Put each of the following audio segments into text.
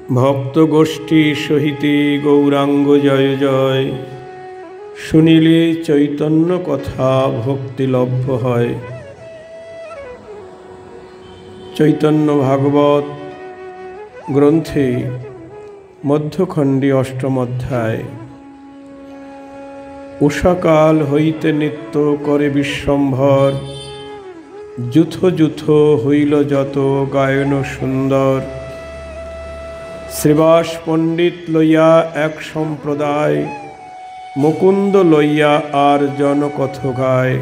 ভক্ত গোষ্ঠী সহিতে গৌরাঙ্গ জয় জয়, শুনিলে চৈতন্য কথা ভক্তি লভ্য হয়। চৈতন্য ভাগবত গ্রন্থে মধ্যখণ্ডে অষ্টম অধ্যায়। উষাকাল হইতে নিত্য করে বিশ্বম্ভর, যুথ যুথ হইল যত গায়ন সুন্দর। শ্রীবাস পণ্ডিত লইয়া এক সম্প্রদায়, মুকুন্দ লইয়া আর জনকথ গায়।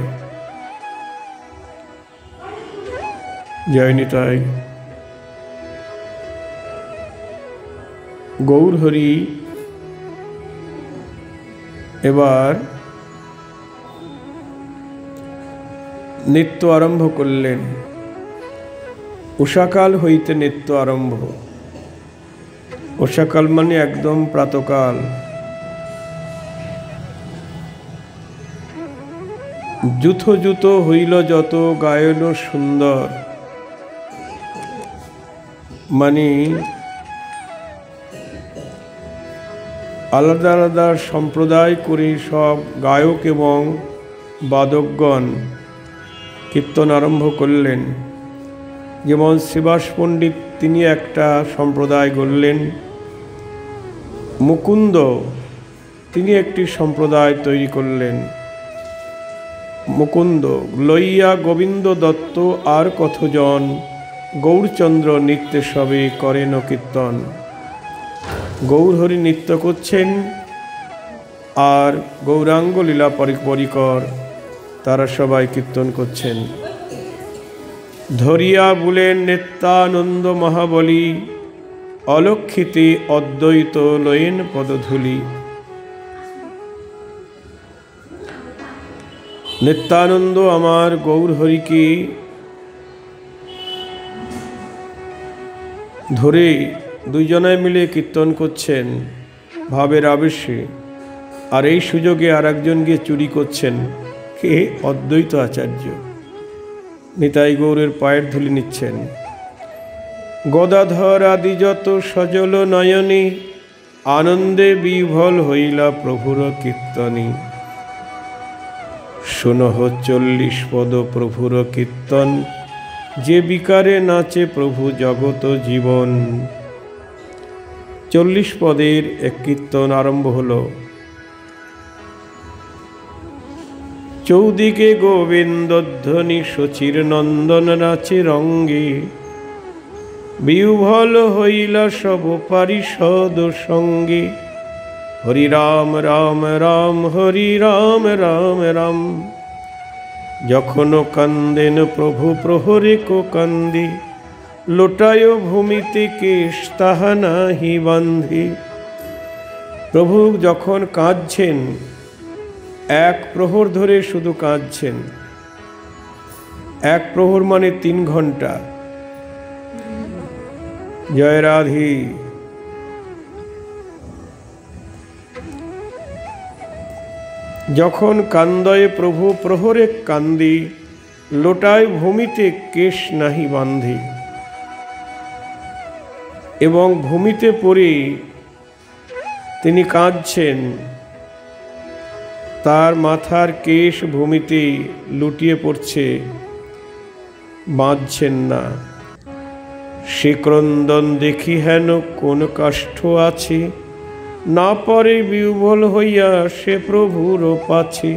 জয় নিতাই। গৌরহরি এবার নৃত্য আরম্ভ করলেন। উষাকাল হইতে নৃত্য আরম্ভ। উষাকাল মানে একদম প্রাতকাল। যুথ যুথ হইল যত গায়ন সুন্দর, মানে আলাদা আলাদা সম্প্রদায় করে সব গায়ক এবং বাদকগণ কীর্তন আরম্ভ করলেন। যেমন শ্রীবাস পণ্ডিত তিনি একটা সম্প্রদায় গড়লেন, মুকুন্দ তিনি একটি সম্প্রদায় তৈরি করলেন। মুকুন্দ লইয়া গোবিন্দ দত্ত আর কতজন, গৌরচন্দ্র নৃত্যে সবে করেন কীর্তন। গৌরহরি নৃত্য করছেন আর গৌরাঙ্গ লীলা পরিকর তারা সবাই কীর্তন করছেন। ধরিয়া বুলেন নিত্যানন্দ মহাবলী, অলক্ষিতে অদ্বৈত লয়েন পদধূলি। নিত্যানন্দ আমার গৌরহরিকে ধরে দুইজনায় মিলে কীর্তন করছেন ভাবের আবেশে, আর এই সুযোগে আর একজন গিয়ে চুরি করছেন। কে? অদ্বৈত আচার্য নিতাই গৌরের পায়ের ধুলি নিচ্ছেন। গদাধর আদি যত সজল নয়নী, আনন্দে বিভল হইলা প্রভুর কীর্তনী। শুনহ 40 পদ প্রভুর কীর্তন, যে বিকারে নাচে প্রভু জগত জীবন। 40 পদের এক কীর্তন আরম্ভ হলো। চৌদিকে গোবিন্দধ্বনি, শচীর নন্দন নাচে রঙ্গে। বিহ্বল হইলা সব পারিষদ সঙ্গে। হরি রাম রাম রাম, হরি রাম রাম রাম। যখন কান্দেন প্রভু প্রহরে কো কান্দি, লোটায় ভূমিতে কেশ তাহা নাহি বান্ধি। প্রভু যখন কাঁদছেন, এক প্রহর ধরে শুধু কাঁদছেন। এক প্রহর মানে 3 ঘন্টা। জয় রাধে। যখন কান্দয়ে প্রভু প্রহরে কান্দি, লোটায় ভূমিতে কেশ নাহি বান্ধি। এবং ভূমিতে পড়ে তিনি কাঁদছেন, তার মাথার কেশ ভূমিতে লুটিয়ে পড়ছে, বাঁধছেন না। সে ক্রন্দন দেখি হেন কোন কাষ্ঠ আছে, না পারে বিহ্বল হইয়া সে প্রভুর পাছে।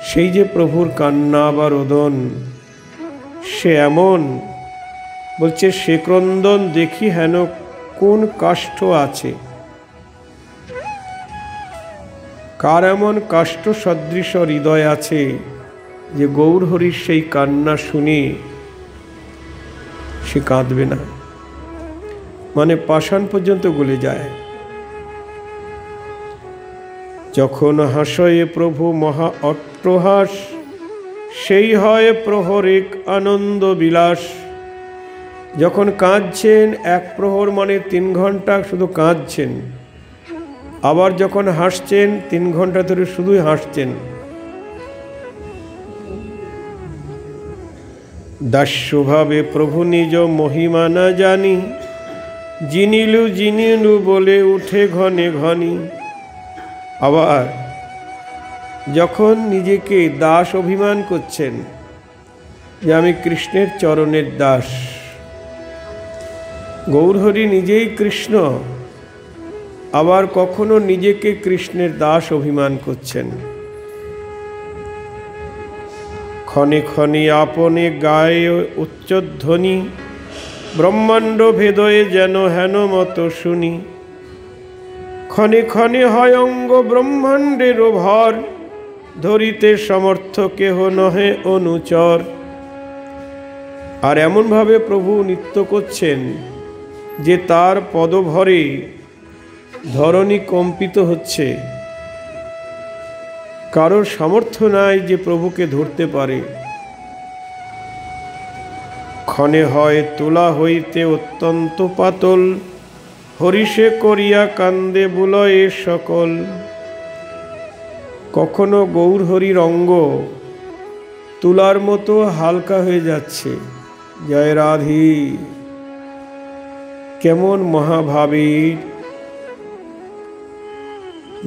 সেই যে প্রভুর কান্না বা রোদন, সে এমন বলছে, সে ক্রন্দন দেখি হেন কোন কাষ্ঠ আছে। কার এমন কাষ্ঠ সদৃশ হৃদয় আছে যে গৌরহরির সেই কান্না শুনে সে কাঁদবে না? মানে পাষাণ পর্যন্ত গলে যায়। যখন হাসয়ে প্রভু মহা অট্টহাস, সেই হয় প্রহরিক আনন্দ বিলাস। যখন কাঁদছেন, এক প্রহর মানে 3 ঘন্টা শুধু কাঁদছেন। আবার যখন হাসছেন, 3 ঘন্টা ধরে শুধুই হাসছেন। দাস্যভাবে প্রভু নিজ মহিমা না জানি, জিনিলু জিনিলু বলে উঠে ঘনে ঘনি। আবার যখন নিজেকে দাস অভিমান করছেন যে আমি কৃষ্ণের চরণের দাস, গৌরহরি নিজেই কৃষ্ণ, আবার কখনো নিজেকে কৃষ্ণের দাস অভিমান করছেন। ক্ষণে ক্ষণে আপনে গায়ে উচ্চধ্বনি, ব্রহ্মাণ্ড ভেদয়ে যেন হেন মত শুনি। ক্ষণে ক্ষণে হয় অঙ্গ ব্রহ্মাণ্ডেরও ভর, ধরিতে সমর্থ কেহ নহে অনুচর। আর এমনভাবে প্রভু নৃত্য করছেন যে তার পদভরে ধরণী কম্পিত হচ্ছে। কারোর সামর্থ্য নাই যে প্রভুকে ধরতে পারে। ক্ষণে হয় তোলা হইতে অত্যন্ত পাতল, হরিষে করিয়া কান্দে বুলয়ে সকল। কখনো গৌরহরির অঙ্গ তুলার মতো হালকা হয়ে যাচ্ছে। জয় রাধি! কেমন মহাভাবের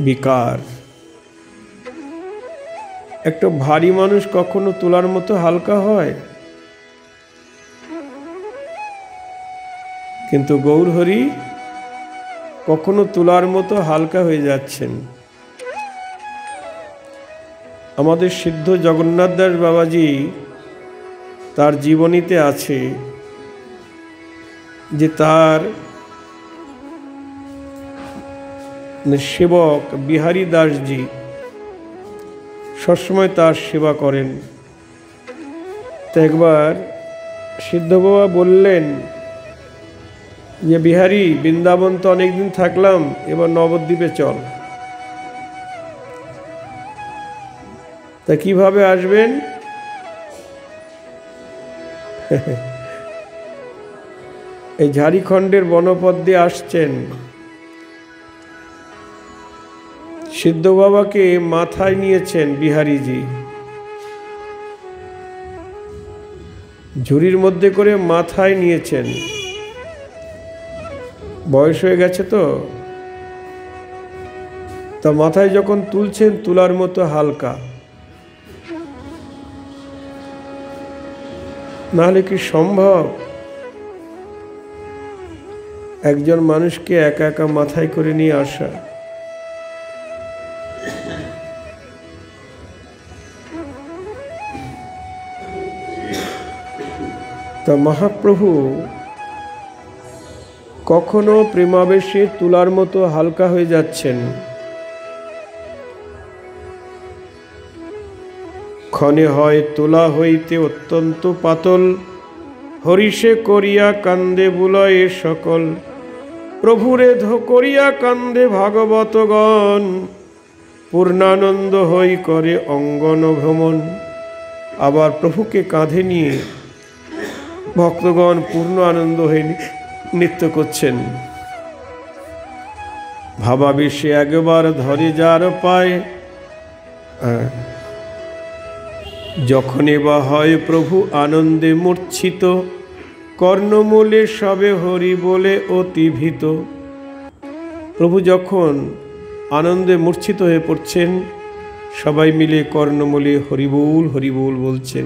বিকার! একটা ভারী মানুষ কখনো তুলার মতো হালকা হয়? কিন্তু গৌরহরি কখনো তুলার মতো হালকা হয়ে যাচ্ছেন। আমাদের সিদ্ধ জগন্নাথ দাস বাবাজি তার জীবনীতে আছে যে তার সেবক বিহারী দাসজি সবসময় তার সেবা করেন। তো একবার সিদ্ধ বাবা বললেন যে বিহারী, বৃন্দাবন তো অনেকদিন থাকলাম, এবার নবদ্বীপে চল। তা কিভাবে আসবেন? এই ঝাড়খণ্ডের বনপথ দিয়ে আসছেন। সিদ্ধ বাবাকে মাথায় নিয়েছেন বিহারীজি, ঝুড়ির মধ্যে করে মাথায় নিয়েছেন। বয়স হয়ে গেছে তো, তা মাথায় যখন তুলছেন তুলার মতো হালকা। নাহলে কি সম্ভব একজন মানুষকে একা একা মাথায় করে নিয়ে আসা? তা মহাপ্রভু কখনো প্রেমাবেশে তুলার মতো হালকা হয়ে যাচ্ছেন, ক্ষণে হয় তোলা হইতে অত্যন্ত পাতল, হরিষে করিয়া কান্দে বুলয়ে সকল। প্রভুরে করিয়া কান্দে ভাগবতগণ, পূর্ণানন্দ হই করে অঙ্গন ভ্রমণ। আবার প্রভুকে কাঁধে নিয়ে ভক্তগণ পূর্ণ আনন্দ হয়ে নৃত্য করছেন। ভাবাবেশে একবার ধরে যার পায়, যখনই বা হয় প্রভু আনন্দে মূর্ছিত, কর্ণমূলে সবে হরি বলে অতি ভীত। প্রভু যখন আনন্দে মূর্ছিত হয়ে পড়ছেন, সবাই মিলে কর্ণমূলে হরিবোল হরিবোল বলছেন।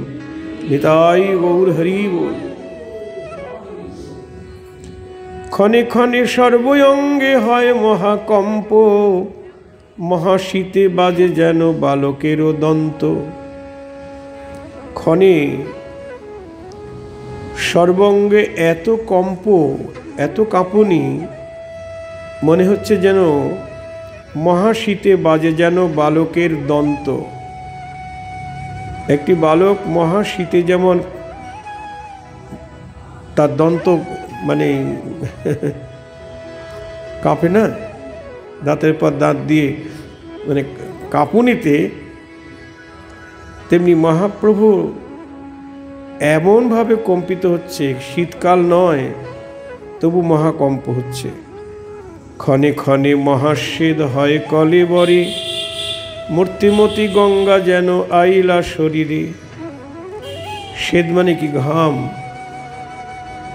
নিতাই গৌর হরি বল। ক্ষণে ক্ষণে সর্বঙ্গে হয় মহাকম্প, মহাশীতে বাজে যেন বালকেরও দন্ত। ক্ষণে সর্বঙ্গে এত কম্প, এত কাঁপুনি, মনে হচ্ছে যেন মহাশীতে বাজে যেন বালকের দন্ত। একটি বালক মহাশীতে যেমন তার দন্ত মানে কাঁপে না, দাঁতের পর দাঁত দিয়ে মানে কাঁপুনিতে, তেমনি মহাপ্রভু এমনভাবে কম্পিত হচ্ছে, শীতকাল নয় তবু মহাকম্প হচ্ছে। ক্ষণে ক্ষণে মহাস্বেদ হয় কলেবরে, মূর্তিমতি গঙ্গা যেন আইলা শরীরে। স্বেদ মানে কি? ঘাম।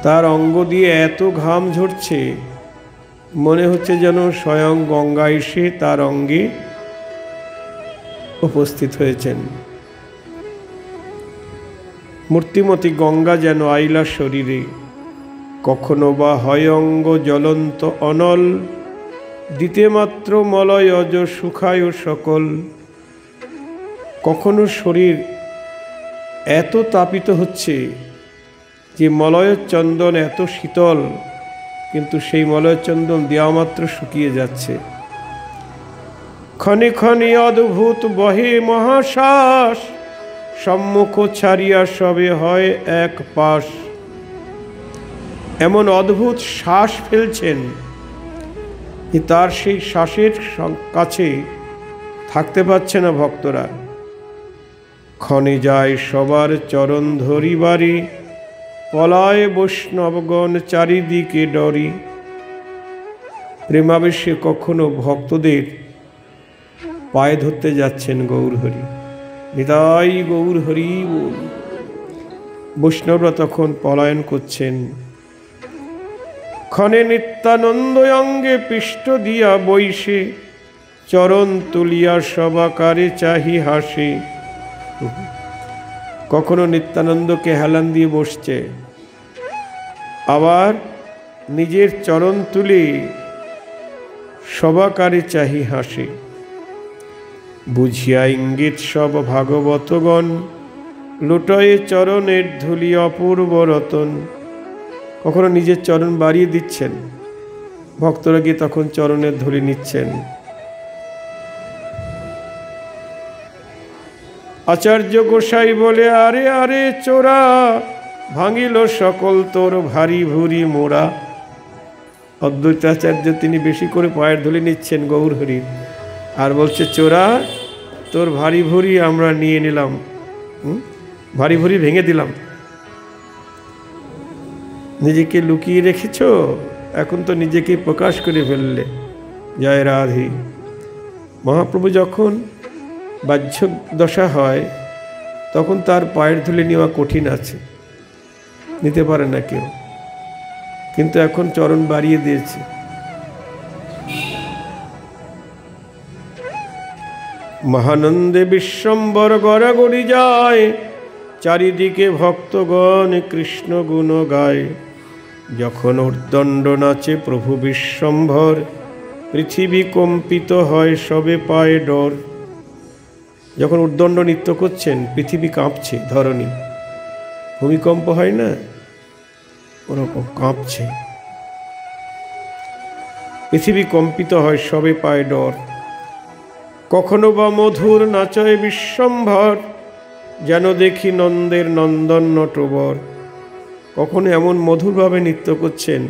তার অঙ্গ দিয়ে এত ঘাম ঝরছে, মনে হচ্ছে যেন স্বয়ং গঙ্গা এসে তার অঙ্গে উপস্থিত হয়েছেন। মূর্তিমতী গঙ্গা যেন আইলা শরীরে, কখনো বা হয় অঙ্গ জ্বলন্ত অনল, দিতে মাত্র মলয় অজ সুখায় সকল। কখনো শরীর এত তাপিত হচ্ছে যে মলয় চন্দন এত শীতল, কিন্তু সেই মলয় চন্দন দেওয়া মাত্র শুকিয়ে যাচ্ছে। ক্ষণে ক্ষণে অদ্ভুত বহে মহাশ্বাস, সম্মুখ ছাড়িয়া সবে হয় এক পাশ। এমন অদ্ভুত শ্বাস ফেলছেন যে তার সেই শ্বাসের কাছে থাকতে পারছে না ভক্তরা। ক্ষণে যায় সবার চরণ ধরিবারে, পলায় বৈষ্ণবগণ চারিদিকে ডরি। প্রেমাবেশে কখনো ভক্তদের পায়ে ধরতে যাচ্ছেন গৌরহরি, নিতাই গৌরহরি বল। বৈষ্ণবরা তখন পলায়ন করছেন। ক্ষণে নিত্যানন্দ অঙ্গে পৃষ্ঠ দিয়া বৈশে, চরণ তুলিয়া সবাকারে চাহি হাসে। কখনো নিত্যানন্দকে হেলান দিয়ে বসছে, আবার নিজের চরণ তুলে সবাকারে চাহি হাসে। বুঝিয়া ইঙ্গিত সব ভাগবতগণ, লুটয়ে চরণের ধুলি অপূর্ব রতন। কখনো নিজের চরণ বাড়িয়ে দিচ্ছেন, ভক্তরা গিয়ে তখন চরণের ধুলি নিচ্ছেন। আচার্য গোসাই বলে, আরে আরে চোরা, ভাঙিল সকল তোর ভারী ভুরি মোড়া। অদ্বৈতাচার্য তিনি বেশি করে পায়ের ধুলি নিচ্ছেন গৌরহরির, আর বলছে, চোরা তোর ভারী ভুরি আমরা নিয়ে নিলাম, ভারী ভুরি ভেঙে দিলাম। নিজেকে লুকিয়ে রেখেছ, এখন তো নিজেকে প্রকাশ করে ফেললে। জয় রাধে। মহাপ্রভু যখন বাহ্য দশা হয়, তখন তার পায়ের ধুলি নেওয়া কঠিন আছে, নিতে পারে না কেউ, কিন্তু এখন চরণ বাড়িয়ে দিয়েছে। মহানন্দে বিশ্বম্বর গড়াগড়ি যায়, চারিদিকে ভক্তগণ কৃষ্ণ গুণ গায়। যখন উর্দণ্ড নাচে প্রভু বিশ্বম্ভর, পৃথিবী কম্পিত হয় সবে পায়ে ডর। যখন উর্দণ্ড নৃত্য করছেন, পৃথিবী কাঁপছে, ধরণী ভূমিকম্প হয় না, ওরকম কাঁপছে, পৃথিবী কম্পিত হয় সবে পায়ে ডর। কখনো বা মধুর নাচয় বিশ্বম্ভর, যেন দেখি নন্দের নন্দন নটবর। কখনো এমন মধুরভাবে নৃত্য করছেন,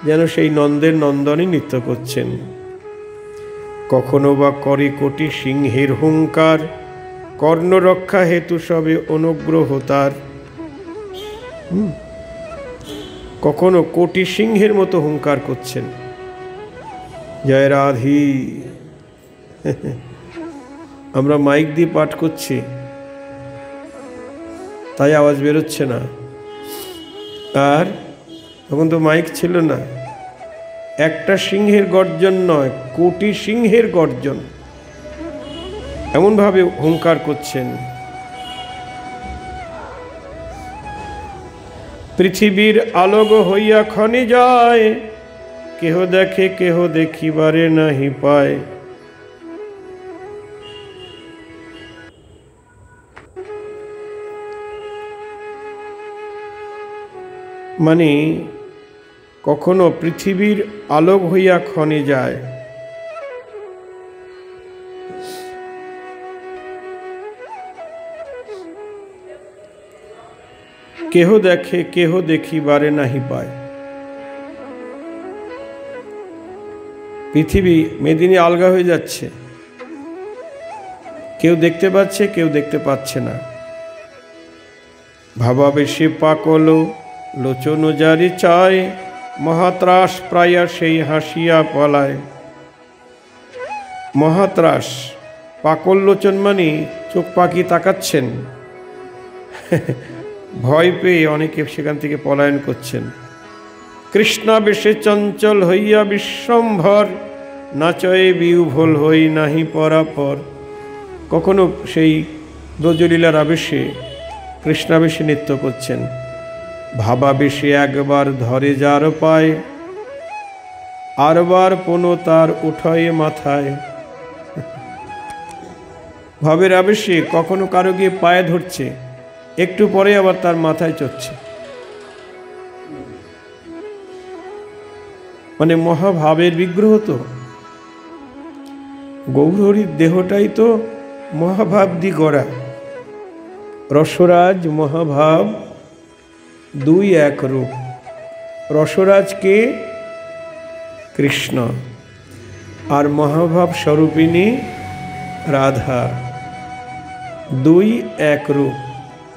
যেন সেই নন্দের নন্দনই নৃত্য করছেন। কখনো বা করে কোটি সিংহের হুঙ্কার, কর্ণরক্ষা হেতু সবে অনুগ্রহ তার। কখনো কোটি সিংহের মতো হুঙ্কার করছেন। জয় রাধি। আমরা মাইক দিয়ে পাঠ করছি, তাই আওয়াজ বেরোচ্ছে না, আর তখন তো মাইক ছিল না। একটা সিংহের গর্জন নয়, কোটি সিংহের গর্জন, এমনভাবে হুঙ্কার করছেন। পৃথিবীর আলোক হইয়া ক্ষণে যায়, কেহ দেখে কেহ দেখিবারে নাহি পায়। মানে কখনো পৃথিবীর আলোক হইয়া ক্ষণে যায়, কেহ দেখে কেহ দেখিবারে নাহি পায়। পৃথিবী মেদিনী আলগা হয়ে যাচ্ছে, কেউ দেখতে পাচ্ছে, কেউ দেখতে পাচ্ছে না। ভাবাবেশে পাকল লোচন জারি চায়, মহাত্রাস প্রায়া সেই হাসিয়া পলায়। মহাত্রাস, পাকল লোচন মানে চোখ পাকি তাকাচ্ছেন, ভয় পেয়ে অনেকে সেখান থেকে পলায়ন করছেন। কৃষ্ণাবেশে চঞ্চল হইয়া বিশ্বম্ভর, নাচয়ে বিউভল হই নাহি পরাপর। কখনো সেই ব্রজলীলার আবেশে কৃষ্ণাবেশে নৃত্য করছেন। ভাবাবেশে একবার ধরে যার পায়, আরবার পুনঃ তার উঠয়ে মাথায়। ভাবের আবেশে কখনো কারো গিয়ে পায়ে ধরছে, একটু পরে আবার তার মাথায় চড়ছে। মানে মহাভাবের বিগ্রহ তো। গৌরহরির দেহটাই তো মহাভাব দি গড়া। রসরাজ মহাভাব দুই এক রূপ। রসরাজকে কৃষ্ণ আর মহাভাব স্বরূপিণী রাধা, দুই এক রূপ।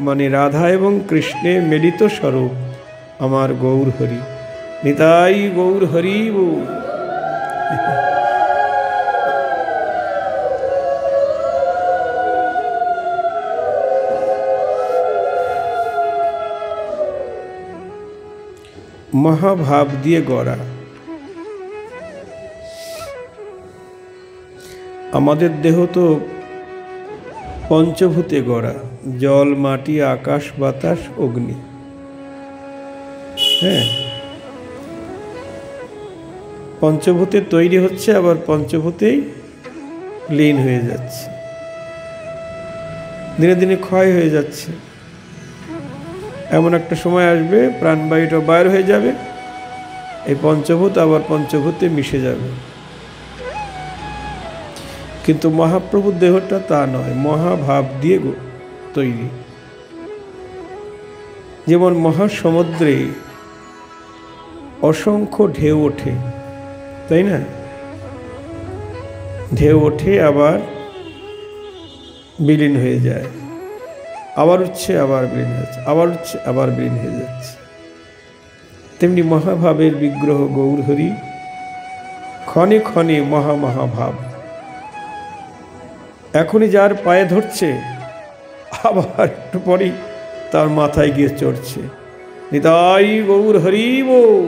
মানে রাধা এবং কৃষ্ণের মিলিত স্বরূপ আমার গৌরহরি। নিতাই গৌরহরি বল। মহাভাব দিয়ে গড়া। আমাদের দেহ তো পঞ্চভূতে গড়া, জল, মাটি, আকাশ, বাতাস, অগ্নি। হ্যাঁ, পঞ্চভূতে তৈরি হচ্ছে, আবার পঞ্চভূতেই লীন হয়ে যাচ্ছে, দিনে দিনে ক্ষয় হয়ে যাচ্ছে। এমন একটা সময় আসবে প্রাণবায়ুটা বাইর হয়ে যাবে, এই পঞ্চভূত আবার পঞ্চভূতে মিশে যাবে। কিন্তু মহাপ্রভুর দেহটা তা নয়, মহাভাব দিয়ে তৈরি। যেমন মহাসমুদ্রে অসংখ্য ঢেউ ওঠে, তাই না? ঢেউ ওঠে আবার বিলীন হয়ে যায়, আবার উঠছে আবার বিলীন হয়ে যাচ্ছে, আবার উঠছে আবার বিলীন হয়ে যাচ্ছে। তেমনি মহাভাবের বিগ্রহ গৌরহরি, ক্ষণে ক্ষণে মহামহাভাব। এখনই যার পায়ে ধরছে, আবার একটু পরেই তার মাথায় গিয়ে চড়ছে। নিতাই গৌরহরি বল।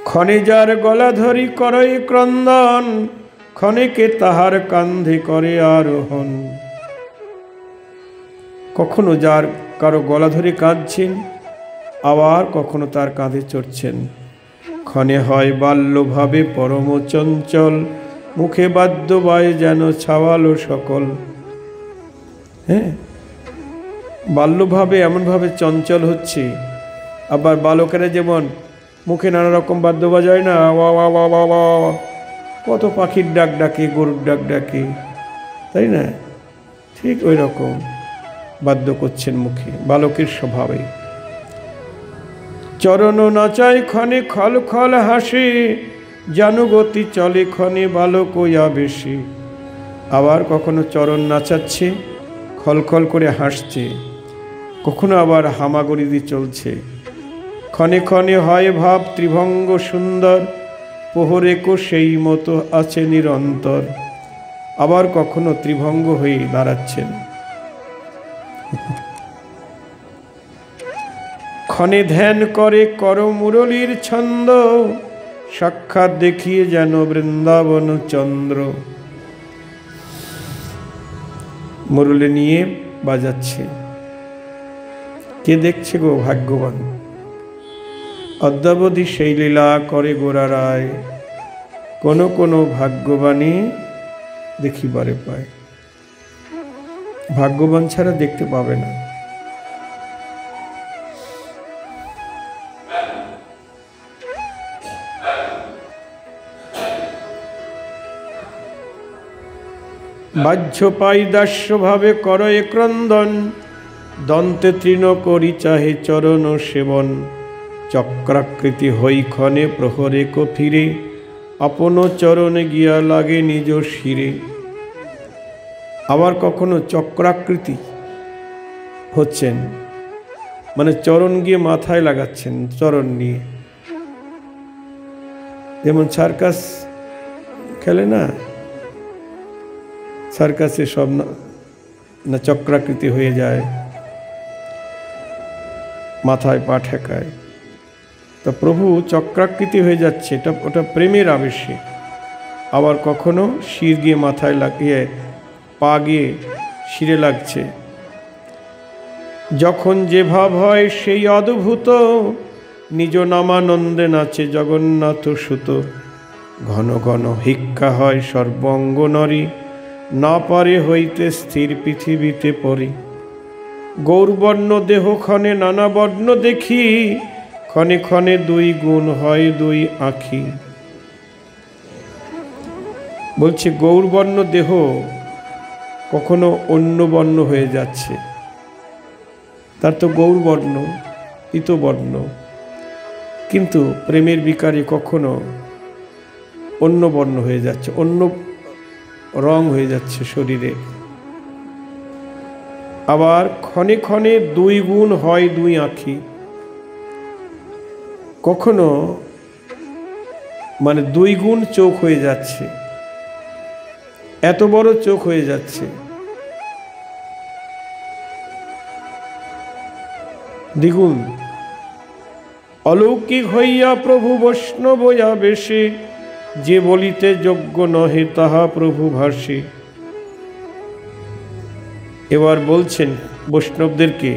ক্ষণে যার গলা ধরি করই ক্রন্দন, ক্ষণেকে তাহার কান্ধে করে আরোহণ। কখনো যার কারো গলা ধরে কাঁদছেন, আবার কখনো তার কাঁধে চড়ছেন। ক্ষণে হয় বাল্যভাবে পরম চঞ্চল, মুখে বাদ্য বায় যেন ছাওয়ালো সকল। হ্যাঁ, বাল্যভাবে এমনভাবে চঞ্চল হচ্ছে, আবার বালকেরা যেমন মুখে নানা রকম বাদ্য বাজায় না, কত পাখির ডাক ডাকে, গরুর ডাক ডাকে, তাই না? ঠিক ওই রকম বাদ্য করছেন মুখে, বালকের স্বভাবে। চরণ নাচায় ক্ষণে খল খল হাসে, জানুগতি চলে ক্ষণে বালক আবেশে। আবার কখনো চরণ নাচাচ্ছে, খলখল করে হাসছে, কখনো আবার হামাগুড়ি দিয়ে চলছে। ক্ষণে ক্ষণে হয় ভাব ত্রিভঙ্গ সুন্দর, প্রহরেকও সেই মতো আছে নিরন্তর। আবার কখনো ত্রিভঙ্গ হয়ে দাঁড়াচ্ছেন। ক্ষণে ধ্যান করে কর মুরলীর ছন্দ, সাক্ষাৎ দেখিয়ে যেন বৃন্দাবন চন্দ্র। মুরলী নিয়ে বাজাচ্ছে, কে দেখছে গো ভাগ্যবান। অদ্যাবধি সেই লীলা করে গোরা রায়, কোন কোন ভাগ্যবানই দেখিবারে পায়। ভাগ্যবান ছাড়া দেখতে পাবে না। বাহ্য পাই দাস্যভাবে করয়ে ক্রন্দন, দন্তে তৃণ করি চাহে চরণ সেবন। চক্রাকৃতি হই ক্ষণে প্রহরে কো ফিরে, আপন চরণে গিয়া লাগে নিজ শিরে। আবার কখনো চক্রাকৃতি হচ্ছেন, মানে চরণ গিয়ে মাথায় লাগাচ্ছেন চরণ নিয়ে। যেমন সার্কাস খেলে না, সার্কাসে সব না চক্রাকৃতি হয়ে যায়, মাথায় পা ঠেকায়। তা প্রভু চক্রাকৃতি হয়ে যাচ্ছে, ওটা প্রেমের আবেশে। আবার কখনো শির গিয়ে মাথায় লাগিয়ে, পা গিয়ে শিরে লাগছে। যখন যে ভাব হয় সেই অদ্ভুত, নিজ নামানন্দে নাচে জগন্নাথ সুত। ঘন ঘন হিক্কা হয় সর্বঙ্গ নরী, না পারে হইতে স্থির পৃথিবীতে পরি। গৌরবর্ণ দেহ ক্ষণে নানা বর্ণ দেখি, ক্ষণে ক্ষণে দুই গুণ হয় দুই আঁখি। বলছে গৌরবর্ণ দেহ কখনো অন্য বর্ণ হয়ে যাচ্ছে, তার তো গৌরবর্ণ পীতবর্ণ, কিন্তু প্রেমের বিকারে কখনো অন্য বর্ণ হয়ে যাচ্ছে, অন্য রং হয়ে যাচ্ছে শরীরে। আবার ক্ষণে ক্ষণে দুই গুণ হয় দুই আঁখি, কখনো মানে দুই গুণ চোখ হয়ে যাচ্ছে, এত বড় চোখ হয়ে যাচ্ছে। দ্বিগুণ অলৌকিক হইয়া প্রভু বৈষ্ণব আবেশে, যে বলিতে যোগ্য নহে তাহা প্রভু ভাসে। এবার বলছেন বৈষ্ণবদেরকে,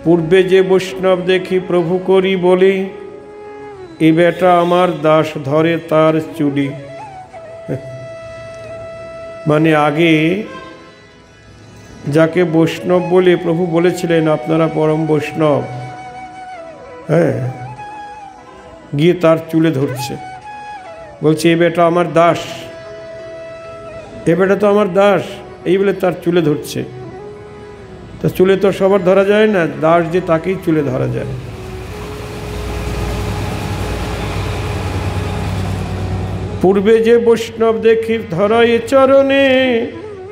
পূর্বে যে বৈষ্ণব দেখি প্রভু করি বলি, এ বেটা আমার দাস ধরে তার চুলি। মানে আগে যাকে বৈষ্ণব বলে প্রভু বলেছিলেন আপনারা পরম বৈষ্ণব, হ্যাঁ, গিয়ে তার চুলে ধরছে, বলছে এ বেটা আমার দাস, এ বেটা তো আমার দাস, এই বলে তার চুলে ধরছে। তা চুলে তো সবার ধরা যায় না, দাস যে তাকেই চুলে ধরা যায়। পূর্বে যে বৈষ্ণব দেখি ধরাই চরণে,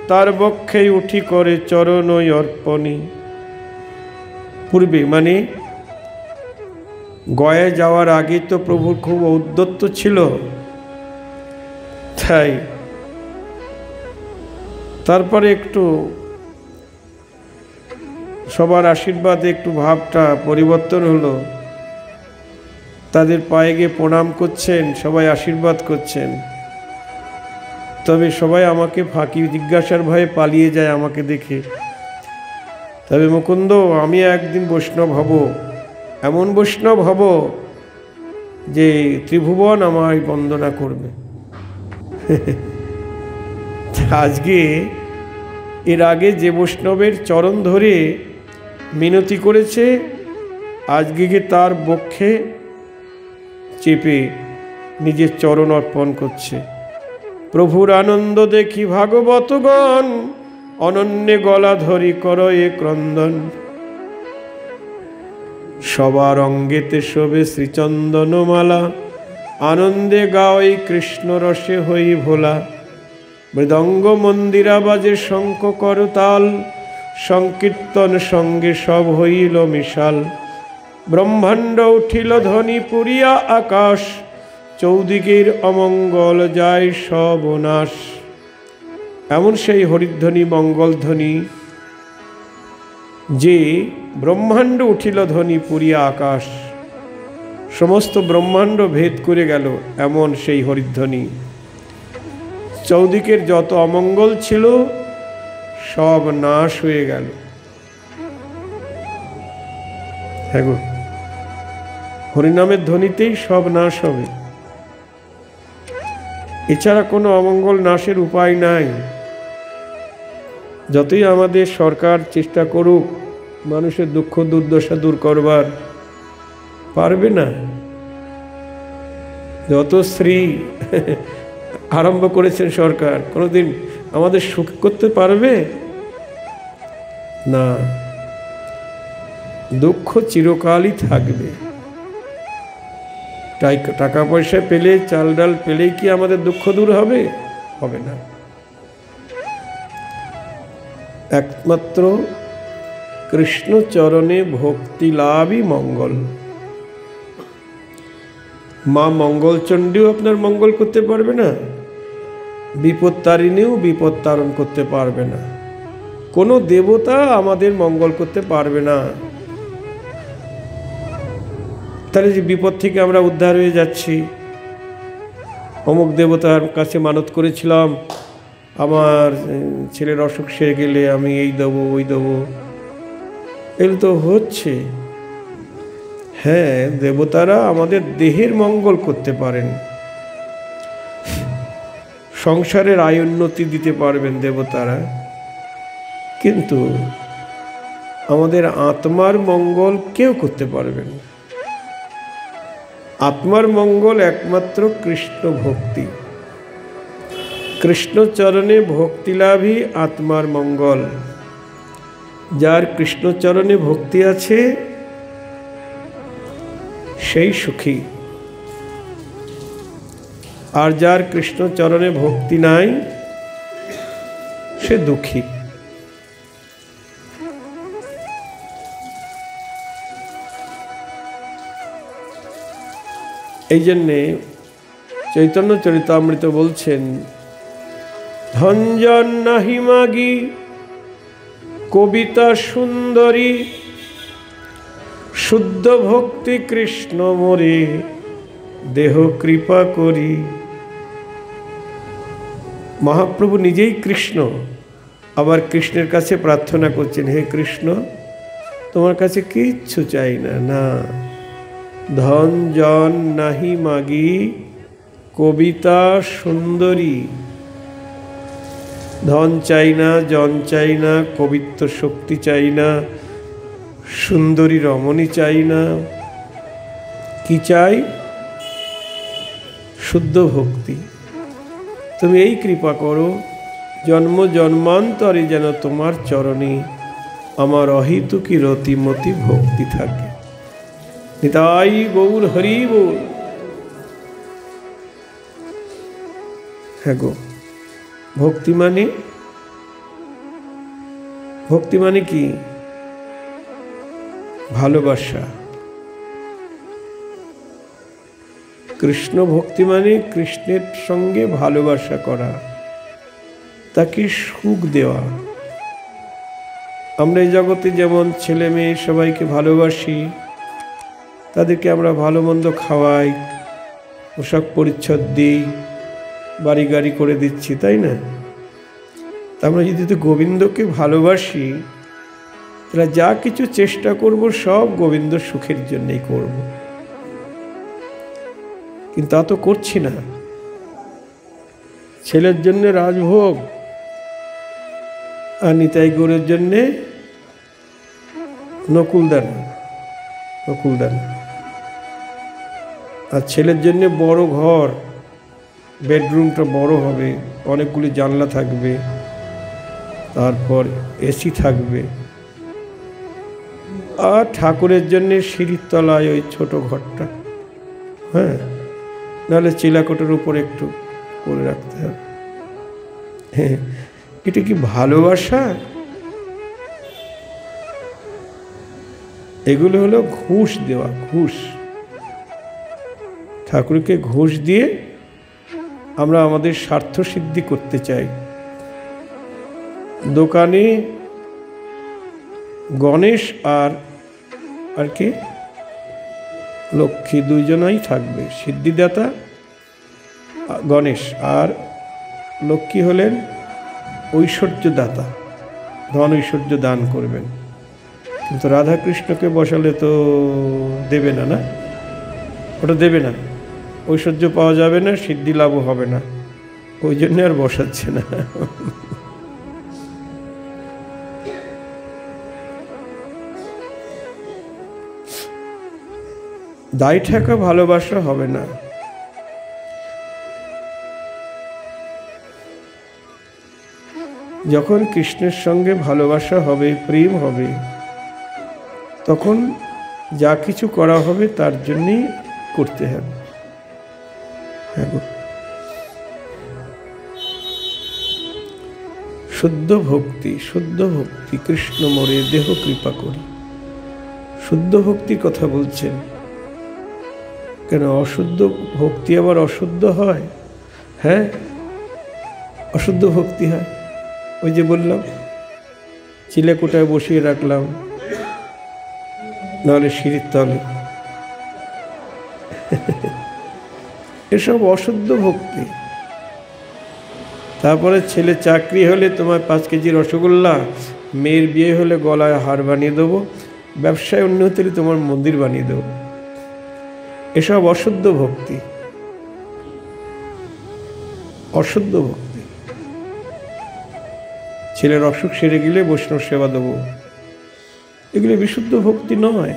তার বক্ষে উঠি করে চরণ অর্পণী। পূর্বে মানে গয়ায় যাওয়ার আগে তো প্রভুর খুব ঔদ্ধত্য ছিল, তাই তারপরে একটু সবার আশীর্বাদে একটু ভাবটা পরিবর্তন হলো, তাদের পায়ে গিয়ে প্রণাম করছেন, সবাই আশীর্বাদ করছেন। তবে সবাই আমাকে ফাঁকি জিজ্ঞাসার ভয়ে পালিয়ে যায় আমাকে দেখে। তবে মুকুন্দ, আমি একদিন বৈষ্ণব হব, এমন বৈষ্ণব হব যে ত্রিভুবন আমায় বন্দনা করবে। আজকে এর আগে যে বৈষ্ণবের চরণ ধরে মিনতি করেছে, আজকে গিয়ে তার বক্ষে চেপে নিজের চরণ অর্পণ করছে। প্রভুর আনন্দ দেখি ভাগবতগণ, অনন্যে গলা ধরি করয়ে ক্রন্দন। সবার অঙ্গেতে শোভে শ্রীচন্দনমালা, আনন্দে গাওই কৃষ্ণ রসে হই ভোলা। মৃদঙ্গ মন্দিরা বাজে শঙ্খ করতাল, সংকীর্তন সঙ্গে সব হইল মিশাল। ব্রহ্মাণ্ড উঠিল ধ্বনি পুরিয়া আকাশ, চৌদিকের অমঙ্গল যায় সব নাশ। এমন সেই হরিধ্বনি মঙ্গলধ্বনি যে ব্রহ্মাণ্ড উঠিল ধ্বনি পুরিয়া আকাশ, সমস্ত ব্রহ্মাণ্ড ভেদ করে গেল, এমন সেই হরিধ্বনি। চৌদিকের যত অমঙ্গল ছিল সব নাশ হয়ে গেল। হ্যাঁ গো, হরিনামের ধ্বনিতেই সব নাশ হবে, এছাড়া কোনো অমঙ্গল নাশের উপায় নাই। যতই আমাদের সরকার চেষ্টা করুক মানুষের দুঃখ দুর্দশা দূর করবার, পারবে না। যত শ্রী আরম্ভ করেছেন সরকার, কোনোদিন আমাদের সুখ করতে পারবে না। দুঃখ চিরকালই থাকবে। টাকা পয়সা পেলে, চাল ডাল পেলেই কি আমাদের দুঃখ দূর হবে? হবে না। একমাত্র কৃষ্ণ চরণে ভক্তি লাভই মঙ্গল। মা মঙ্গলচণ্ডীও আপনার মঙ্গল করতে পারবে না, বিপত্তারিণীও বিপদ তারণ করতে পারবে না, কোনো দেবতা আমাদের মঙ্গল করতে পারবে না। তাহলে যে বিপদ থেকে আমরা উদ্ধার হয়ে যাচ্ছি, অমুক দেবতার কাছে মানত করেছিলাম আমার ছেলের অসুখ সেরে গেলে আমি এই দেবো ওই দেবো, এগুলো তো হচ্ছে। হ্যাঁ, দেবতারা আমাদের দেহের মঙ্গল করতে পারেন, সংসারের আয় উন্নতি দিতে পারবেন দেবতারা, কিন্তু আমাদের আত্মার মঙ্গল কেউ করতে পারবেন না। আত্মার মঙ্গল একমাত্র কৃষ্ণ ভক্তি, কৃষ্ণচরণে ভক্তি লাভই আত্মার মঙ্গল। যার কৃষ্ণচরণে ভক্তি আছে সেই সুখী, আর যার কৃষ্ণচরণে ভক্তি নাই সে দুঃখী। এই জন্যে চৈতন্য চরিতামৃত বলছেন, ধনজন নাহি মাগি কবিতা সুন্দরী, শুদ্ধ ভক্তি কৃষ্ণ মোরে দেহ কৃপা করি। মহাপ্রভু নিজেই কৃষ্ণ, আবার কৃষ্ণের কাছে প্রার্থনা করছেন, হে কৃষ্ণ তোমার কাছে কিচ্ছু চাই না, না ধন জন নাহি মাগি কবিতা সুন্দরী। ধন চাই না, জন চাই না, কবিত্ব শক্তি চাই না, সুন্দরী রমণী চাই না, কি চাই? শুদ্ধ ভক্তি। তুমি এই কৃপা করো, জন্ম জন্মান্তরে যেন তোমার চরণে আমার অহিতুকি রতিমতি ভক্তি থাকে। নিতাই গৌর হরি বল। হ্যাঁ গো, ভক্তি মানে কি? ভালোবাসা। কৃষ্ণ ভক্তি মানে কৃষ্ণের সঙ্গে ভালোবাসা করা, তাকে সুখ দেওয়া। আমরা এই জগতে যেমন ছেলে মেয়ে সবাইকে ভালোবাসি, তাদেরকে আমরা ভালো মন্দ খাওয়াই, পোশাক পরিচ্ছদ দিই, বাড়ি গাড়ি করে দিচ্ছি, তাই না? আমরা যদি গোবিন্দকে ভালোবাসি, তাহলে যা কিছু চেষ্টা করব সব গোবিন্দ সুখের জন্যই করব, কিন্তু তা তো করছি না। ছেলের জন্য রাজভোগ আর নিতাই গৌরের জন্যে নকুলদানা, আর ছেলের জন্য বড় ঘর, বেডরুমটা বড় হবে, অনেকগুলি জানলা থাকবে, তারপর এসি থাকবে, আর ঠাকুরের জন্য সিঁড়ির তলায় ওই ছোট ঘরটা, হ্যাঁ, নাহলে চিলাকোটের উপর একটু করে রাখতে হবে। হ্যাঁ, এটা কি ভালোবাসা? এগুলো হলো ঘুষ দেওয়া, ঘুষ। ঠাকুরকে ঘুষ দিয়ে আমরা আমাদের স্বার্থ সিদ্ধি করতে চাই। দোকানে গণেশ আর কি লক্ষ্মী দুইজনাই থাকবে, সিদ্ধিদাতা গণেশ, আর লক্ষ্মী হলেন ঐশ্বর্যদাতা, ধন ঐশ্বর্য দান করবেন। কিন্তু রাধাকৃষ্ণকে বসালে তো দেবে না, না, ওটা দেবে না, ঐশ্বর্য পাওয়া যাবে না, সিদ্ধি লাভও হবে না, ওই জন্য আর বসাচ্ছে না। দায় ঠেকা ভালোবাসা হবে না। যখন কৃষ্ণের সঙ্গে ভালোবাসা হবে, প্রেম হবে, তখন যা কিছু করা হবে তার জন্যই করতে হবে। শুদ্ধ ভক্তি, শুদ্ধ ভক্তি কৃষ্ণ মোরে দেহ কৃপা করি। শুদ্ধ ভক্তির কথা বলছেন কেন? অশুদ্ধ ভক্তি আবার অশুদ্ধ হয়? হ্যাঁ, অশুদ্ধ ভক্তি হয়। ওই যে বললাম, চিলেকোঠায় বসিয়ে রাখলাম, নাহলে সিঁড়ির তলে, এসব অশুদ্ধ ভক্তি। তারপরে ছেলে চাকরি হলে তোমার 5 কেজি রসগোল্লা, মেয়ের বিয়ে হলে গলায় হার বানিয়ে দেবো, ব্যবসায় উন্নতি হলে তোমার মন্দির বানিয়ে দেবো। এসব অশুদ্ধ ভক্তি, অশুদ্ধ ভক্তি। ছেলের অসুখ সেরে গেলে বৈষ্ণব সেবা দেবো, এগুলি বিশুদ্ধ ভক্তি নয়,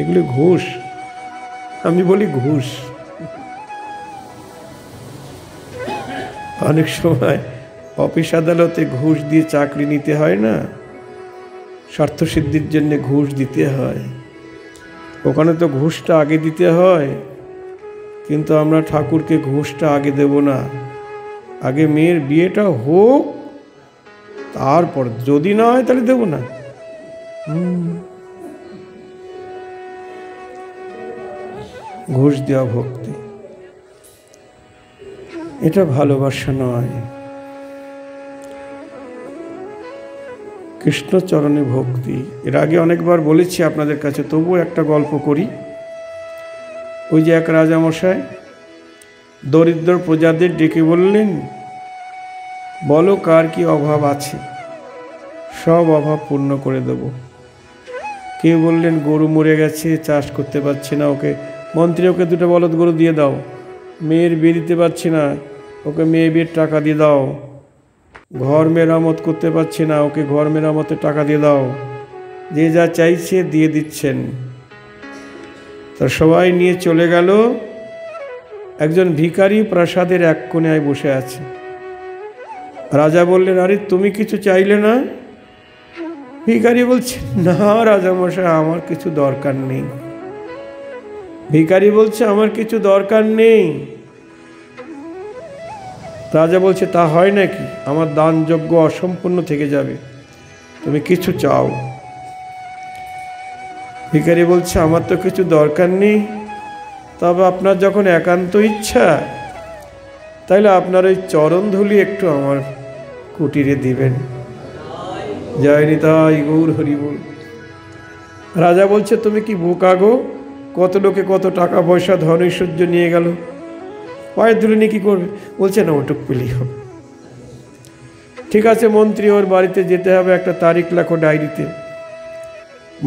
এগুলি ঘুষ। আমি বলি ঘুষ। অনেক সময় অফিস আদালতে ঘুষ দিয়ে চাকরি নিতে হয় না, স্বার্থসিদ্ধির জন্য ঘুষ দিতে হয়। ওখানে তো ঘুষটা আগে দিতে হয়, কিন্তু আমরা ঠাকুরকে ঘুষটা আগে দেব না। আগে মেয়ের বিয়েটা হোক, তারপর যদি না হয় তাহলে দেব না। ঘুষ দেওয়া ভক্তি, এটা ভালোবাসা নয়। কৃষ্ণচরণে ভক্তি, এর আগে অনেকবার বলেছি আপনাদের কাছে, তবুও একটা গল্প করি। ওই যে এক রাজামশাই দরিদ্র প্রজাদের ডেকে বললেন, বলো কার কি অভাব আছে, সব অভাব পূর্ণ করে দেব। কেউ বললেন গরু মরে গেছে, চাষ করতে পারছি না, ওকে মন্ত্রী ওকে 2টা বলদ গরু দিয়ে দাও। মেয়ের বিয়ে দিতে পারছি না, ওকে মেয়ে বিয়ের টাকা দিয়ে দাও। ঘর মেরামত করতে পারছি না, ওকে ঘর মেরামতের টাকা দিয়ে দাও। যে যা চাইছে দিয়ে দিচ্ছেন। তা সবাই নিয়ে চলে গেল। একজন ভিখারি প্রাসাদের এক কোণায় বসে আছে। রাজা বললেন, আরে তুমি কিছু চাইলে না? ভিখারি বলছে, না রাজামশাই, আমার কিছু দরকার নেই। ভিখারি বলছে, আমার কিছু দরকার নেই। রাজা বলছে, তা হয় নাকি? আমার দানযজ্ঞ অসম্পূর্ণ থেকে যাবে, তুমি কিছু চাও। ভিখারি বলছে, আমার তো কিছু দরকার নেই, তবে আপনার যখন একান্ত ইচ্ছা, তাহলে আপনার ওই চরণধূলি একটু আমার কুটিরে দিবেন। জয় নিতাই গৌর হরি বল। রাজা বলছে, তুমি কি বোকা গো? কত লোকে কত টাকা পয়সা ধন ঐশ্বর্য নিয়ে গেল, পায়ের ধুলে নিয়ে কী করবে? বলছে, না ওটুক পেলেই হবে। ঠিক আছে মন্ত্রী, ওর বাড়িতে যেতে হবে, একটা তারিখ লেখো ডায়েরিতে।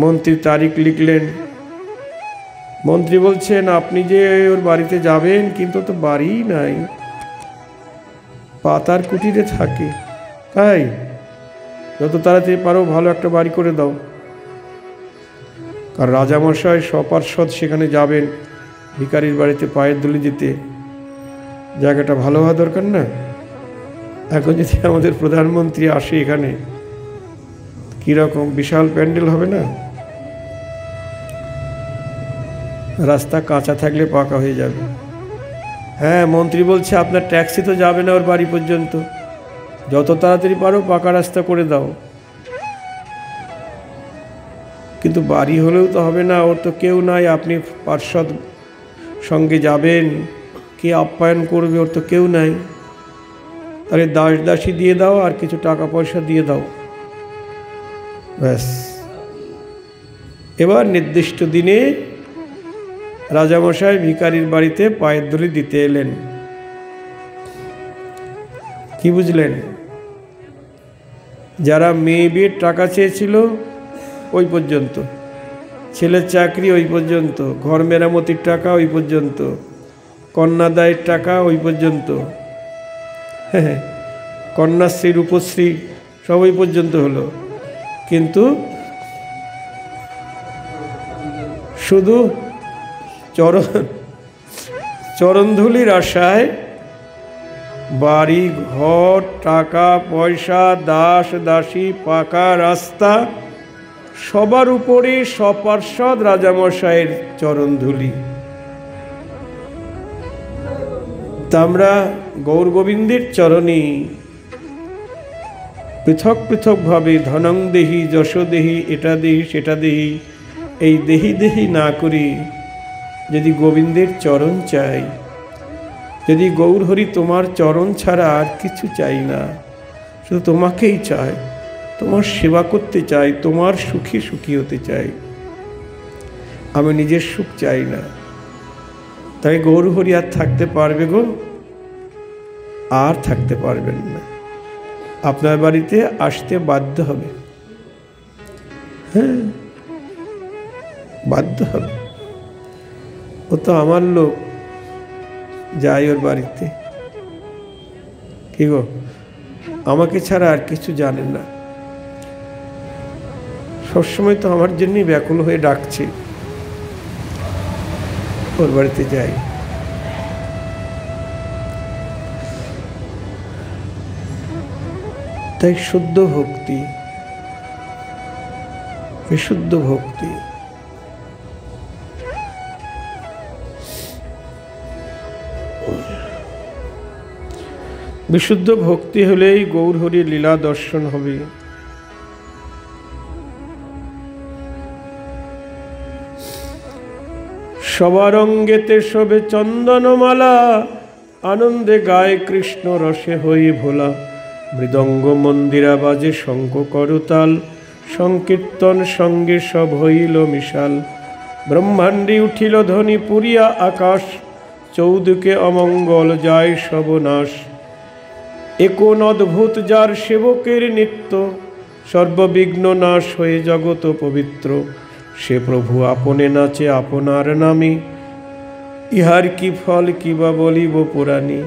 মন্ত্রী তারিখ লিখলেন। মন্ত্রী বলছেন, আপনি যে ওর বাড়িতে যাবেন, কিন্তু তো বাড়িই নাই, পাতার কুটিরে থাকে। তাই যত তাড়াতাড়ি পারো ভালো একটা বাড়ি করে দাও। আর রাজামশাই সপার্ষদ সেখানে যাবেন ভিখারির বাড়িতে পায়ের ধুলি দিতে, জায়গাটা ভালো হওয়া দরকার না? এখন যদি আমাদের প্রধানমন্ত্রী আসে এখানে, কীরকম বিশাল প্যান্ডেল হবে না? রাস্তা কাঁচা থাকলে পাকা হয়ে যাবে। হ্যাঁ, মন্ত্রী বলছে, আপনার ট্যাক্সি তো যাবে না ওর বাড়ি পর্যন্ত, যত তাড়াতাড়ি পারো পাকা রাস্তা করে দাও। কিন্তু বাড়ি হলেও তো হবে না, ওর তো কেউ নাই, আপনি পার্ষদ সঙ্গে যাবেন, কে আপ্যায়ন করবে? ওর তো কেউ নাই। তাহলে দাস দাসী দিয়ে দাও, আর কিছু টাকা পয়সা দিয়ে দাও, ব্যাস। এবার নির্দিষ্ট দিনে রাজামশাই ভিখারির বাড়িতে পায়ের ধুলি দিতে এলেন। কি বুঝলেন? যারা মেয়ে বিয়ের টাকা চেয়েছিল ওই পর্যন্ত, ছেলের চাকরি ওই পর্যন্ত, ঘর মেরামতির টাকা ওই পর্যন্ত, কন্যাদায়ের টাকা ওই পর্যন্ত, হ্যাঁ, কন্যাশ্রী রূপশ্রী সব ওই পর্যন্ত হলো। কিন্তু শুধু চরণধুলির আশায় বাড়ি ঘর, টাকা পয়সা, দাস দাসী, পাকা রাস্তা, সবার উপরে সপার্ষদ রাজামশাইয়ের চরণধুলি। তা আমরা গৌর গোবিন্দের চরণে পৃথক পৃথকভাবে ধনং দেহি, যশ দেহি, এটা দেহি সেটা দেহি, এই দেহি দেহি না করি যদি গোবিন্দের চরণ চাই, যদি গৌরহরি তোমার চরণ ছাড়া আর কিছু চাই না, শুধু তোমাকেই চাই, তোমার সেবা করতে চাই, তোমার সুখী সুখী হতে চাই, আমি নিজের সুখ চাই না, তাই গৌরহরি আর থাকতে পারবে গো? আর থাকতে পারবেন না, আপনার বাড়িতে আসতে বাধ্য হবে। হ্যাঁ, বাধ্য হবে। ও তো আমার লোক, যাই ওর বাড়িতে, কি গো, আমাকে ছাড়া আর কিছু জানেন না, সবসময় তো আমার জন্যই ব্যাকুল হয়ে ডাকছে, ওর বাড়িতে যাই। তাই শুদ্ধ ভক্তি, বিশুদ্ধ ভক্তি, বিশুদ্ধ ভক্তি হলেই গৌরহরির লীলা দর্শন হবে। সবার অঙ্গেতে শোভে চন্দনমালা, আনন্দে গায়ে কৃষ্ণ রসে হই ভোলা। মৃদঙ্গ মন্দিরা বাজে শঙ্খ করতাল, সংকীর্তন সঙ্গে সব হইল মিশাল। ব্রহ্মাণ্ডে উঠিল ধ্বনি পুরিয়া আকাশ, চৌদিকে অমঙ্গল যায় সবনাশ। একোন অদ্ভুত যার সেবকের নিত্য, সর্ববিঘ্ন নাশ হয়ে জগৎ পবিত্র। সে প্রভু আপনে নাচে আপনার নামে, ইহার কি ফল কিবা বলিব পুরাণী।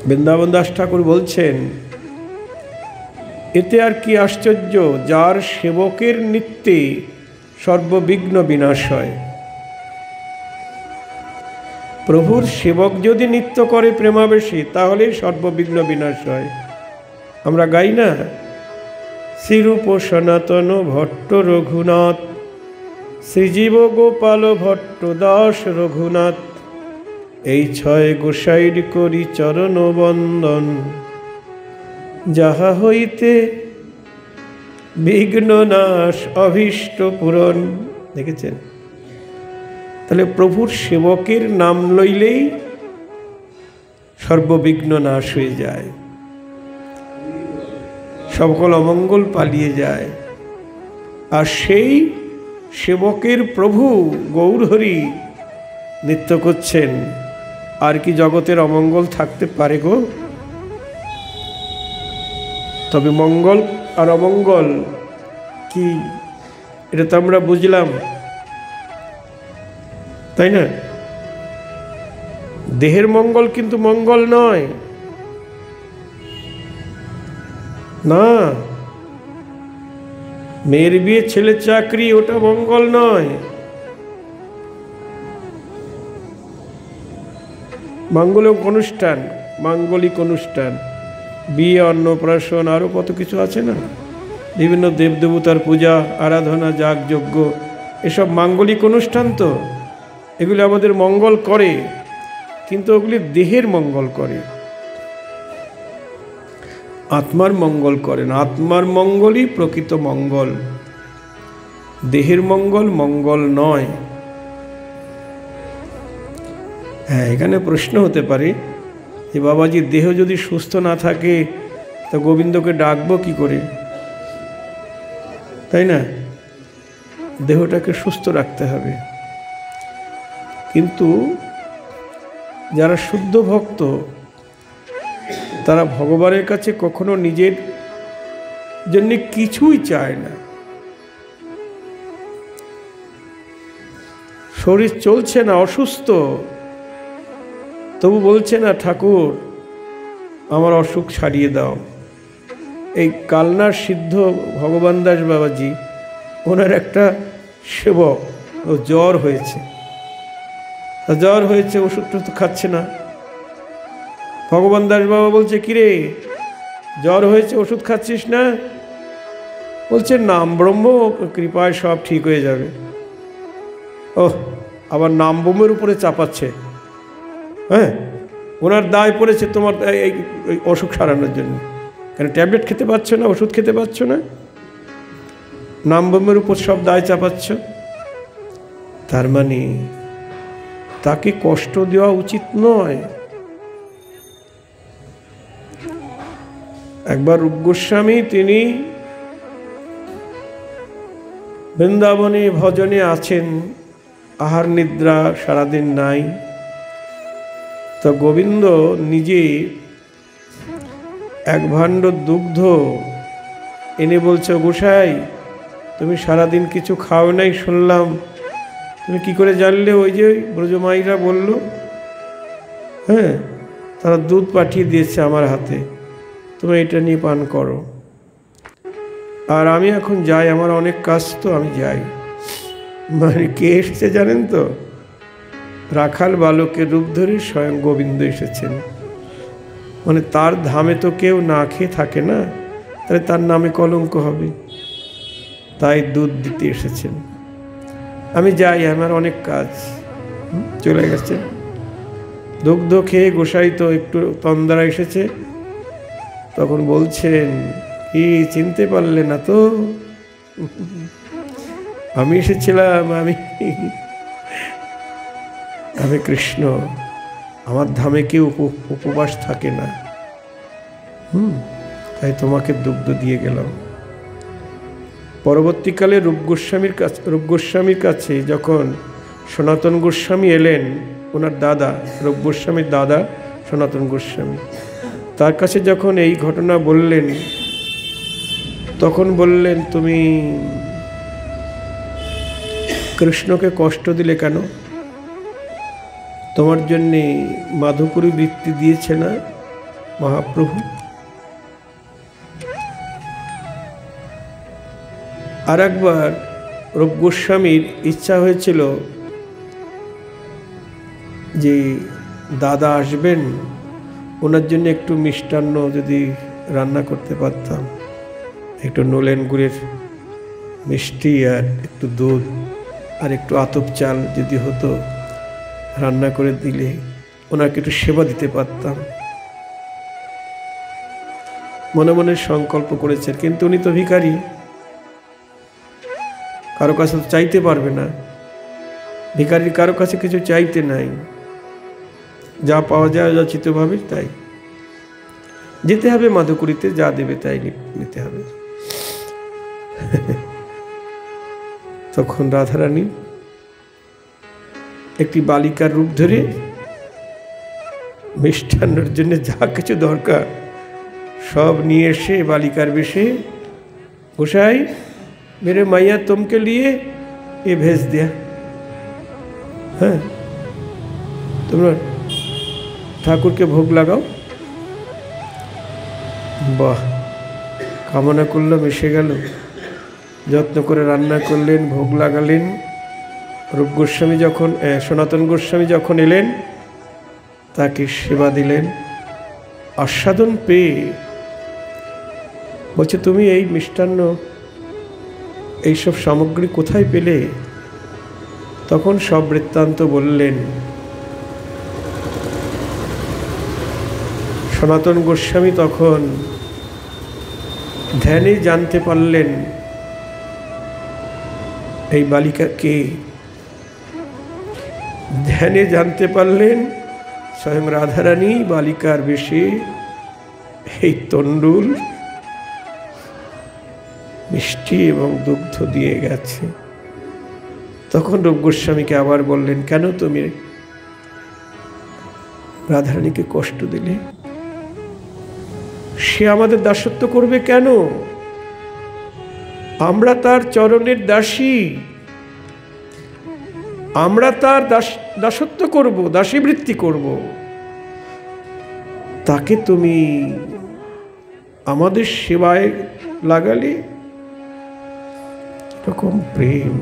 বৃন্দাবন দাস ঠাকুর বলছেন, এতে আর কি আশ্চর্য, যার সেবকের নিত্যে সর্ববিঘ্ন বিনাশ হয়। প্রভুর সেবক যদি নিত্য করে প্রেমাবেশী, তাহলে সর্ববিঘ্ন বিনাশ হয়। আমরা গাই না, শ্রীরূপ সনাতন ভট্ট রঘুনাথ, শ্রীজীব গোপাল ভট্ট দাস রঘুনাথ। এই ছয় গোসাইর করি চরণ বন্দন, যাহা হইতে বিঘ্ন নাশ অভীষ্ট পূরণ। দেখেছেন? তাহলে প্রভুর সেবকের নাম লইলেই সর্ববিঘ্ন নাশ হয়ে যায়, সকল অমঙ্গল পালিয়ে যায়। আর সেই সেবকের প্রভু গৌরহরি নৃত্য করছেন, আর কি জগতের অমঙ্গল থাকতে পারে গো? তবে মঙ্গল আর অমঙ্গল কি, এটা তো আমরা বুঝলাম, তাই না? দেহের মঙ্গল কিন্তু মঙ্গল নয়, না। মেয়ের বিয়ে, ছেলের চাকরি, ওটা মঙ্গল নয়। মাঙ্গলিক অনুষ্ঠান, মাঙ্গলিক অনুষ্ঠান, বিয়ে, অন্নপ্রাশন, আরও কত কিছু আছে না, বিভিন্ন দেবদেবতার পূজা আরাধনা, যাগযজ্ঞ, এসব মাঙ্গলিক অনুষ্ঠান। তো এগুলি আমাদের মঙ্গল করে, কিন্তু ওগুলি দেহের মঙ্গল করে, আত্মার মঙ্গল করে না। আত্মার মঙ্গলই প্রকৃত মঙ্গল, দেহের মঙ্গল মঙ্গল নয়। হ্যাঁ, এখানে প্রশ্ন হতে পারে যে বাবাজি, দেহ যদি সুস্থ না থাকে তো গোবিন্দকে ডাকবো কি করে, তাই না? দেহটাকে সুস্থ রাখতে হবে। কিন্তু যারা শুদ্ধ ভক্ত, তারা ভগবানের কাছে কখনো নিজের জন্য কিছুই চায় না। শরীর চলছে না, অসুস্থ, তবু বলছে না, ঠাকুর আমার অসুখ ছাড়িয়ে দাও। এই কালনার সিদ্ধ ভগবান দাস বাবাজি, ওনার একটা সেবক, ও জ্বর হয়েছে, ওষুধটা তো খাচ্ছে না। ভগবান দাস বাবা বলছে, কিরে জ্বর হয়েছে, ওষুধ খাচ্ছিস না? বলছে, নাম ব্রহ্ম কৃপায় সব ঠিক হয়ে যাবে। ওহ, আবার নাম ব্রহ্মের উপরে চাপাচ্ছে। হ্যাঁ, ওনার দায় পড়েছে তোমার এই অসুখ সারানোর জন্য। কেন ট্যাবলেট খেতে পারছো না, ওষুধ খেতে পারছো না, নাম ব্রহ্মের উপর সব দায় চাপাচ্ছ। তাকে কষ্ট দেওয়া উচিত নয়। একবার রূপ গোস্বামী তিনি বৃন্দাবনে ভজনে আছেন, আহার নিদ্রা সারাদিন নাই। তো গোবিন্দ নিজে এক ভাণ্ড দুগ্ধ এনে বলছে, গোসাই তুমি সারাদিন কিছু খাও নাই শুনলাম, তুমি কি করে জানলে? ওই যে ব্রজমাইরা বলল, হ্যাঁ, তারা দুধ পাঠিয়ে দিয়েছে আমার হাতে, তুমি এটা নিয়ে পান করো। আর আমি এখন যাই, আমার অনেক কাজ, তো আমি যাই। মানে কে এসেছে জানেন তো? রাখাল বালকের রূপ ধরে স্বয়ং গোবিন্দ এসেছেন। মানে তার ধামে তো কেউ না খেয়ে থাকে না, তাহলে তার নামে কলঙ্ক হবে, তাই দুধ দিতে এসেছেন। আমি যাই, আমার অনেক কাজ। চলে গেছেন। দুগ্ধ খেয়ে গোসাই তো একটু তন্দ্রা এসেছে, তখন বলছেন, কি চিনতে পারলে না তো? আমি এসেছিলাম, আমি কৃষ্ণ। আমার ধামে কেউ উপবাস থাকে না, তাই তোমাকে দুগ্ধ দিয়ে গেলাম। পরবর্তীকালে রূপ গোস্বামীর কাছে যখন সনাতন গোস্বামী এলেন, ওনার দাদা, রূপ গোস্বামীর দাদা সনাতন গোস্বামী, তার কাছে যখন এই ঘটনা বললেন, তখন বললেন, তুমি কৃষ্ণকে কষ্ট দিলে কেন? তোমার জন্যে মাধুপুরী বৃত্তি দিয়েছে না মহাপ্রভু? আর একবার রূপ গোস্বামীর ইচ্ছা হয়েছিল যে দাদা আসবেন, ওনার জন্য একটু মিষ্টান্ন যদি রান্না করতে পারতাম, একটু নলেন গুড়ের মিষ্টি আর একটু দুধ আর একটু আতপ চাল যদি হতো, রান্না করে দিলে ওনাকে একটু সেবা দিতে পারতাম। মনে মনে সংকল্প করেছেন, কিন্তু উনি তো ভিখারি, কারো কাছে চাইতে পারবে না। ভিখারির কারো কাছে কিছু চাইতে নাই, যা পাওয়া যায় যচিতভাবে তাই যেতে হবে, মাধুকুরীতে যা দেবে তাই নিতে হবে। তখন রাধারানী একটি বালিকার রূপ ধরে মিষ্টান্নর জন্য যা কিছু দরকার সব নিয়ে এসে बालिकार बेशे गोसाई मेरे मैया तुमके लिए ये भेज दिया है तुम ठाकुर के भोग लगाओ बाह कामना करलाम एसे गेल যত্ন করে রান্না করলেন ভোগ লাগালেন रूप गोस्वामी যখন सनातन गोस्वामी যখন এলেন তাকে সেবা দিলেন आस्वादन পেয়ে বলছে তুমি এই মিষ্টান্ন এই সব সামগ্রী কোথায় পেলে তখন সব বৃত্তান্ত বললেন सनातन गोस्वामी তখন ধ্যানে জানতে পারলেন এই বালিকা কে ধ্যানে जानते पारलेन स्वयं राधारानी बालिकार बेशे এই তণ্ডুল मिष्टि एवं दुग्ध दिए गेছে তখন रूप गोस्वामी के आबार बोललेन केन तुमी राधारानी के कष्ट दिले से आमादेर दासत्व करबे केन आमरा तार चरणेर दासी आमरा तार दासत्व करब दासीवृत्ति करब ताके तुमी आमादेर सेवाय लागाले एरकम प्रेम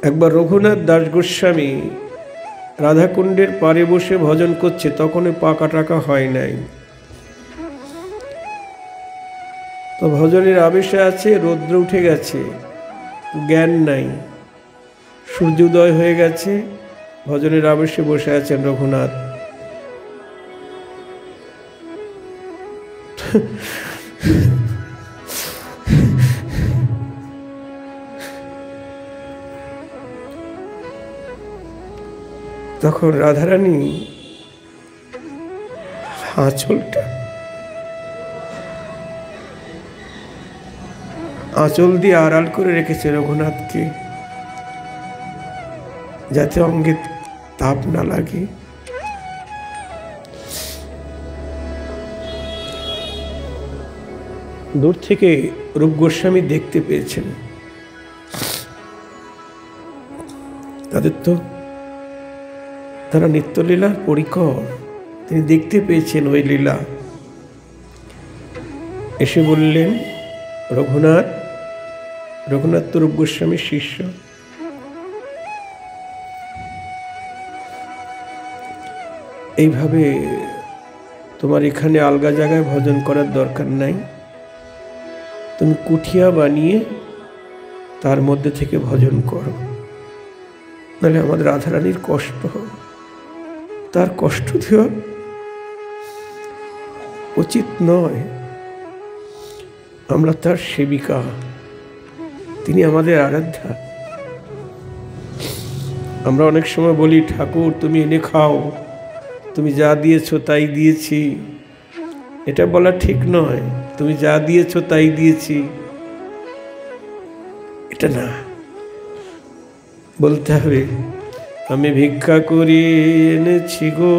एकबार रघुनाथ दास गोस्वामी राधाकुंडेर पारे बसे भजन करছে তখন পাকা টাকা হয় নাই तो भजनेर आवेशे आछे रौद्र उठे गेছে ज्ञान नाई सूर्योदय हये गेছে भजनेर आवेशे बसे आছেন रघुनाथ তখন রাধারানী আঁচল দিয়ে আড়াল করে রেখেছে রঘুনাথকে, যাতে অঙ্গে তাপ না লাগে। দূর থেকে রূপ গোস্বামী দেখতে পেয়েছেন। তারা নিত্যলীলার পরিকর, তিনি দেখতে পেয়েছেন ওই লীলা। এসে বললেন, রঘুনাথ তো রূপ গোস্বামীর শিষ্য, এইভাবে তোমার এখানে আলগা জায়গায় ভজন করার দরকার নাই, তুমি কুঠিয়া বানিয়ে তার মধ্যে থেকে ভজন করো, নাহলে আমাদের রাধারানীর কষ্ট হবে। তার কষ্ট দেওয়া উচিত নয়। আমরা তার সেবিকা, তিনি আমাদের আরাধ্যা। আমরা অনেক সময় বলি, ঠাকুর তুমি এনে খাও, তুমি যা দিয়েছো তাই দিয়েছি। এটা বলা ঠিক নয়। তুমি যা দিয়েছো তাই দিয়েছি, এটা না, বলতে হবে আমি ভিক্ষা করি এনেছি গো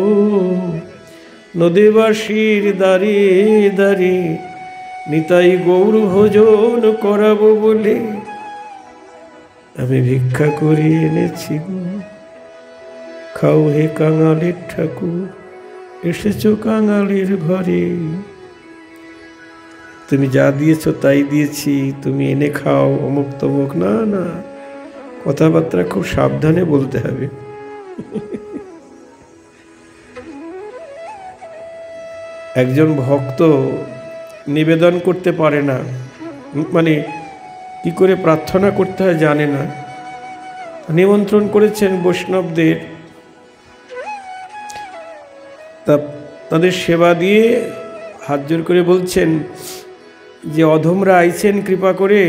নদীবাসীর দ্বারে দ্বারে, নিতাই গৌর ভোজন করাবো বলে আমি ভিক্ষা করি এনেছি গো। খাও হে কাঙালের ঠাকুর, এসেছো কাঙালের ঘরে। তুমি যা দিয়েছো তাই দিয়েছি, তুমি এনে খাও, অমুক তমুক না না, কথাবার্তা খুব সাবধানে বলতে হবে। একজন ভক্ত নিবেদন করতে পারে না, মানে কি করে প্রার্থনা করতে হয় জানে না। নিমন্ত্রণ করেছেন বৈষ্ণবদের, তাদের সেবা দিয়ে হাত জোর করে বলছেন যে অধমরা আইছেন কৃপা করে,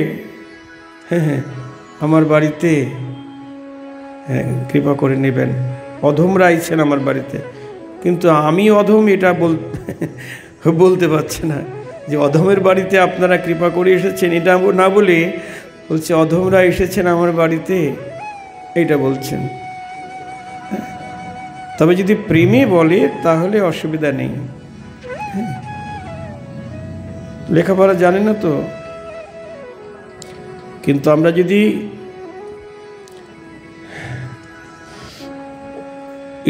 হ্যাঁ আমার বাড়িতে, হ্যাঁ কৃপা করে নেবেন, অধমরা আইছেন আমার বাড়িতে। কিন্তু আমি অধম এটা বলতে পারছে না, যে অধমের বাড়িতে আপনারা কৃপা করে এসেছেন এটা না বলে বলছে অধমরা এসেছেন আমার বাড়িতে, এইটা বলছেন। তবে যদি প্রেমে বলে তাহলে অসুবিধা নেই। লেখাপড়া জানে না তো, কিন্তু আমরা যদি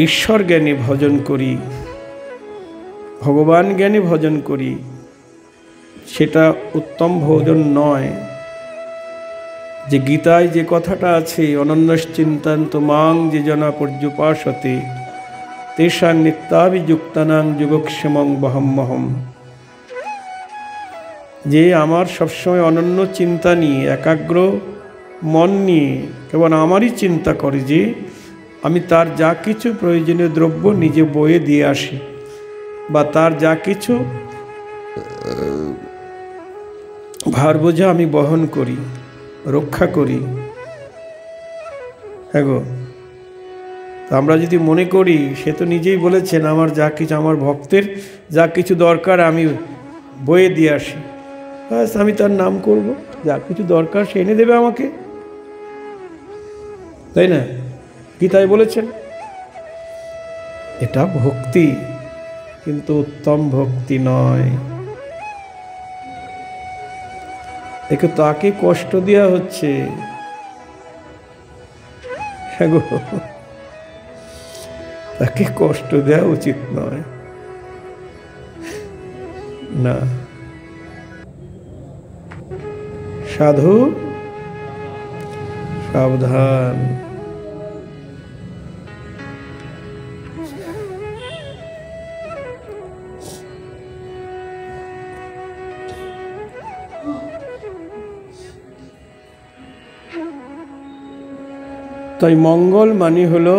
ঈশ্বর জ্ঞানে ভজন করি, ভগবান জ্ঞানে ভজন করি, সেটা উত্তম ভোজন নয়। যে গীতায় যে কথাটা আছে, অনন্যশ্চিন্তান্ত মাং যে জনা পর্যুপাসতে তেষাং নিত্যাভিযুক্তানাং যোগক্ষেমং বহম্মহম, যে আমার সবসময় অনন্য চিন্তা নিয়ে, একাগ্র মন নিয়ে কেবল আমারই চিন্তা করে, যে আমি তার যা কিছু প্রয়োজনীয় দ্রব্য নিজে বয়ে দিয়ে আসি, বা তার যা কিছু ভার বোঝা আমি বহন করি, রক্ষা করি। হ্যাঁ গো, আমরা যদি মনে করি, সে তো নিজেই বলেছেন আমার যা কিছু, আমার ভক্তের যা কিছু দরকার আমি বয়ে দিয়ে আসি, ব্যাস আমি তার নাম করব, যা কিছু দরকার সে এনে দেবে আমাকে, তাই না? গীতায় বলেছেন। এটা ভক্তি, কিন্তু উত্তম ভক্তি নয়। একে তাকে কষ্ট দেওয়া হচ্ছে। হ্যাঁ গো, তাকে কষ্ট দেওয়া উচিত নয়। না, সাধু সাবধান। তাই মঙ্গল মানে হলো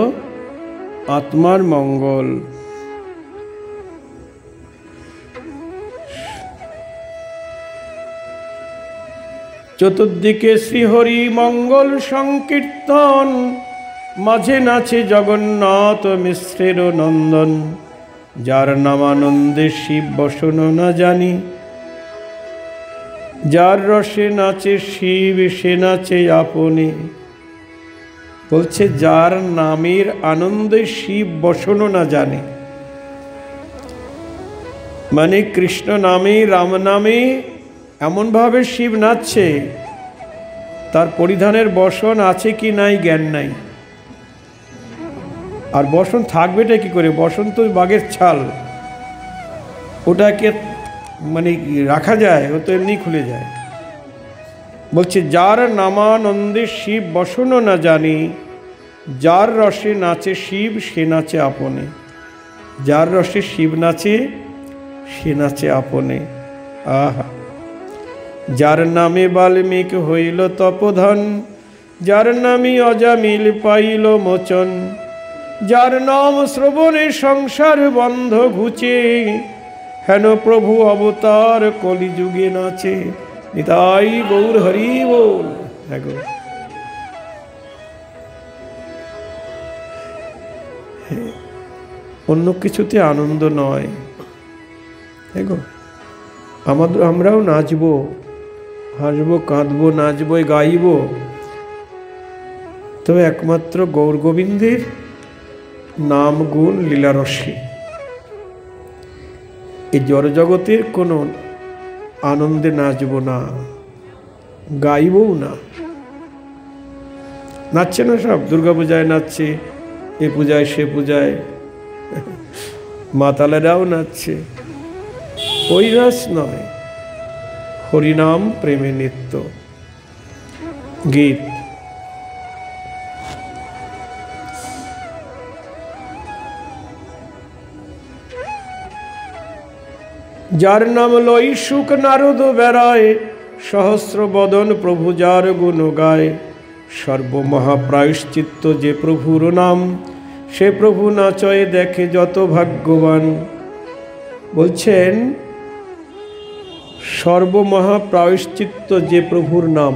আত্মার মঙ্গল। চতুর্দিকে শ্রীহরি মঙ্গল সংকীর্তন, মাঝে নাচে জগন্নাথ মিশ্রের নন্দন, যার নামানন্দে শিব বসন না জানি। যার রসে নাচে শিব সে নাচে আপনি। বলছে যার নামের আনন্দে শিব বসন না জানে, মানে কৃষ্ণ নামে রাম নামে এমনভাবে শিব নাচছে, তার পরিধানের বসন আছে কি নাই জ্ঞান নাই। আর বসন থাকবেটা কি করে? বসন তো বাঘের ছাল, ওটাকে মানে রাখা যায়? ও তো এমনি খুলে যায়। বলছে যার নামানন্দে শিব বসন না জানি, যার রসে নাচে শিব সে নাচে আপনে। যার রসে শিব নাচে সে নাচে আপনে। আহা! যার নামে বাল্মীকি হইল তপোধন, যার নামে অজামিল পাইল মোচন। যার নাম শ্রবণে সংসার বন্ধ ঘুচে, হেন প্রভু অবতার কলিযুগে নাচে। নিতাই গৌর হরি বল। অন্য কিছুতে আনন্দ নয়, আমরাও নাচবো, হাসবো, কাঁদবো, নাচবো, গাইব, তবে একমাত্র গৌর গোবিন্দের নাম গুণ লীলারসে। এই জড়জগতের কোনো আনন্দে নাচবো না, গাইবও না। নাচছে না সব? দুর্গা পূজায় নাচছে, এ পূজায় সে পূজায়, মাতালেরাও নাচছে। ওই রস নয়, হরিনাম প্রেমে নিত্য গীত। যার নাম লই সুখ নারদ বেড়ায়, সহস্র বদন প্রভু যার গুণ গায়। সর্বমহাপ্রায়শ্চিত্ত যে প্রভুর নাম, সে প্রভু নাচয়ে দেখে যত ভাগ্যবান। বলছেন সর্বমহাপ্রায়শ্চিত্ত যে প্রভুর নাম।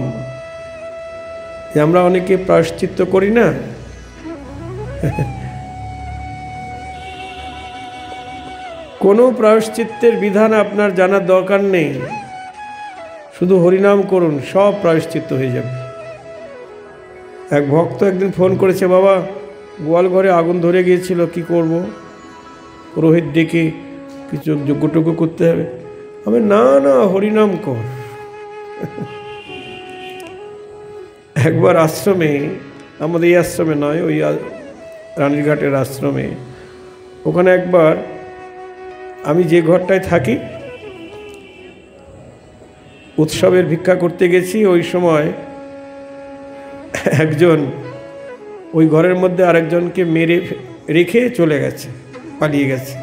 আমরা অনেকে প্রায়শ্চিত্ত করি না? কোনো প্রায়শ্চিত্তের বিধান আপনার জানার দরকার নেই, শুধু হরিনাম করুন, সব প্রায়শ্চিত্ত হয়ে যাবে। এক ভক্ত একদিন ফোন করেছে, বাবা গোয়াল ঘরে আগুন ধরে গিয়েছিল, কি করব? পুরোহিত ডেকে কিছু যজ্ঞটজ্ঞ করতে হবে। আমি না না হরিনাম কর। একবার আশ্রমে, আমাদের এই আশ্রমে নয়, ওই রানীরঘাটের আশ্রমে, ওখানে একবার আমি যে ঘরটায় থাকি উৎসবের ভিক্ষা করতে গেছি। ওই সময় একজন ওই ঘরের মধ্যে আরেকজনকে মেরে রেখে চলে গেছে, পালিয়ে গেছে।